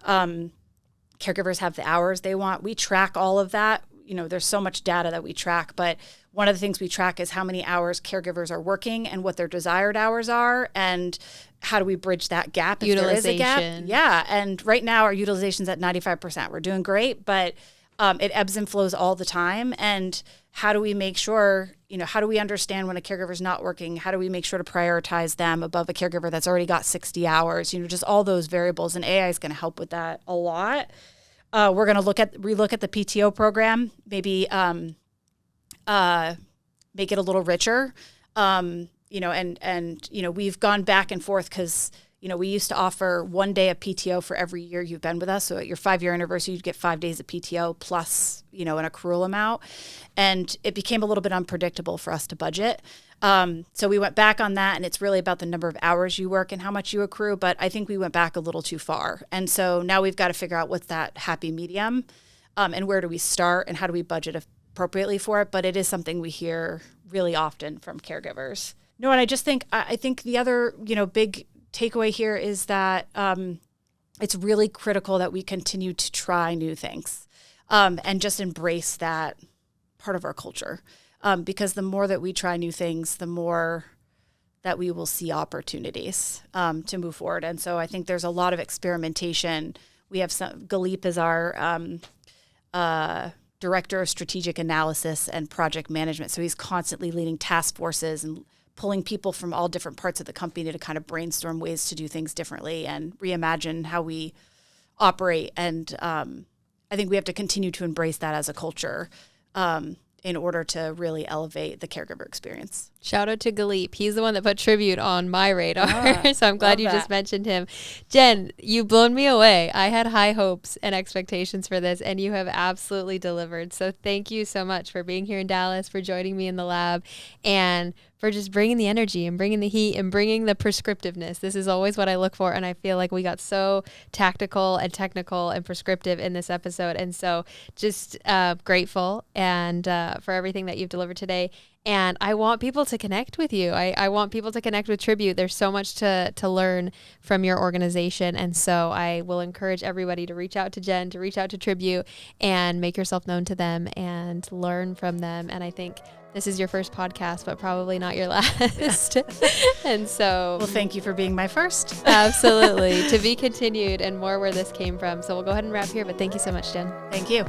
caregivers have the hours they want. We track all of that. There's so much data that we track, but one of the things we track is how many hours caregivers are working and what their desired hours are, and how do we bridge that gap if there is a gap. Yeah, and right now our utilization's at 95%. We're doing great, but it ebbs and flows all the time. And how do we make sure, how do we understand when a caregiver's not working? How do we make sure to prioritize them above a caregiver that's already got 60 hours? Just all those variables, and AI is going to help with that a lot. We're going to relook at the PTO program, maybe make it a little richer. We've gone back and forth because, we used to offer 1 day of PTO for every year you've been with us. So at your 5-year anniversary, you'd get 5 days of PTO plus, an accrual amount. And it became a little bit unpredictable for us to budget. So we went back on that, and it's really about the number of hours you work and how much you accrue. But I think we went back a little too far. And so now we've got to figure out what's that happy medium, and where do we start and how do we budget appropriately for it. But it is something we hear really often from caregivers. No, and I think the other, big takeaway here is that it's really critical that we continue to try new things and just embrace that part of our culture. Because the more that we try new things, the more that we will see opportunities to move forward. And so I think there's a lot of experimentation. We have Galip is our director of strategic analysis and project management. So he's constantly leading task forces and pulling people from all different parts of the company to kind of brainstorm ways to do things differently and reimagine how we operate. And I think we have to continue to embrace that as a culture in order to really elevate the caregiver experience. Shout out to Galip. He's the one that put Tribute on my radar. So I'm glad you just mentioned him. Jen, you've blown me away. I had high hopes and expectations for this, and you have absolutely delivered. So thank you so much for being here in Dallas, for joining me in the lab, and for just bringing the energy and bringing the heat and bringing the prescriptiveness. This is always what I look for, and I feel like we got so tactical and technical and prescriptive in this episode. And so just grateful and for everything that you've delivered today. And I want people to connect with you. I want people to connect with Tribute. There's so much to learn from your organization. And so I will encourage everybody to reach out to Jen, to reach out to Tribute, and make yourself known to them and learn from them. And I think this is your first podcast, but probably not your last. And so... Well, thank you for being my first. Absolutely. To be continued, and more where this came from. So we'll go ahead and wrap here, but thank you so much, Jen. Thank you.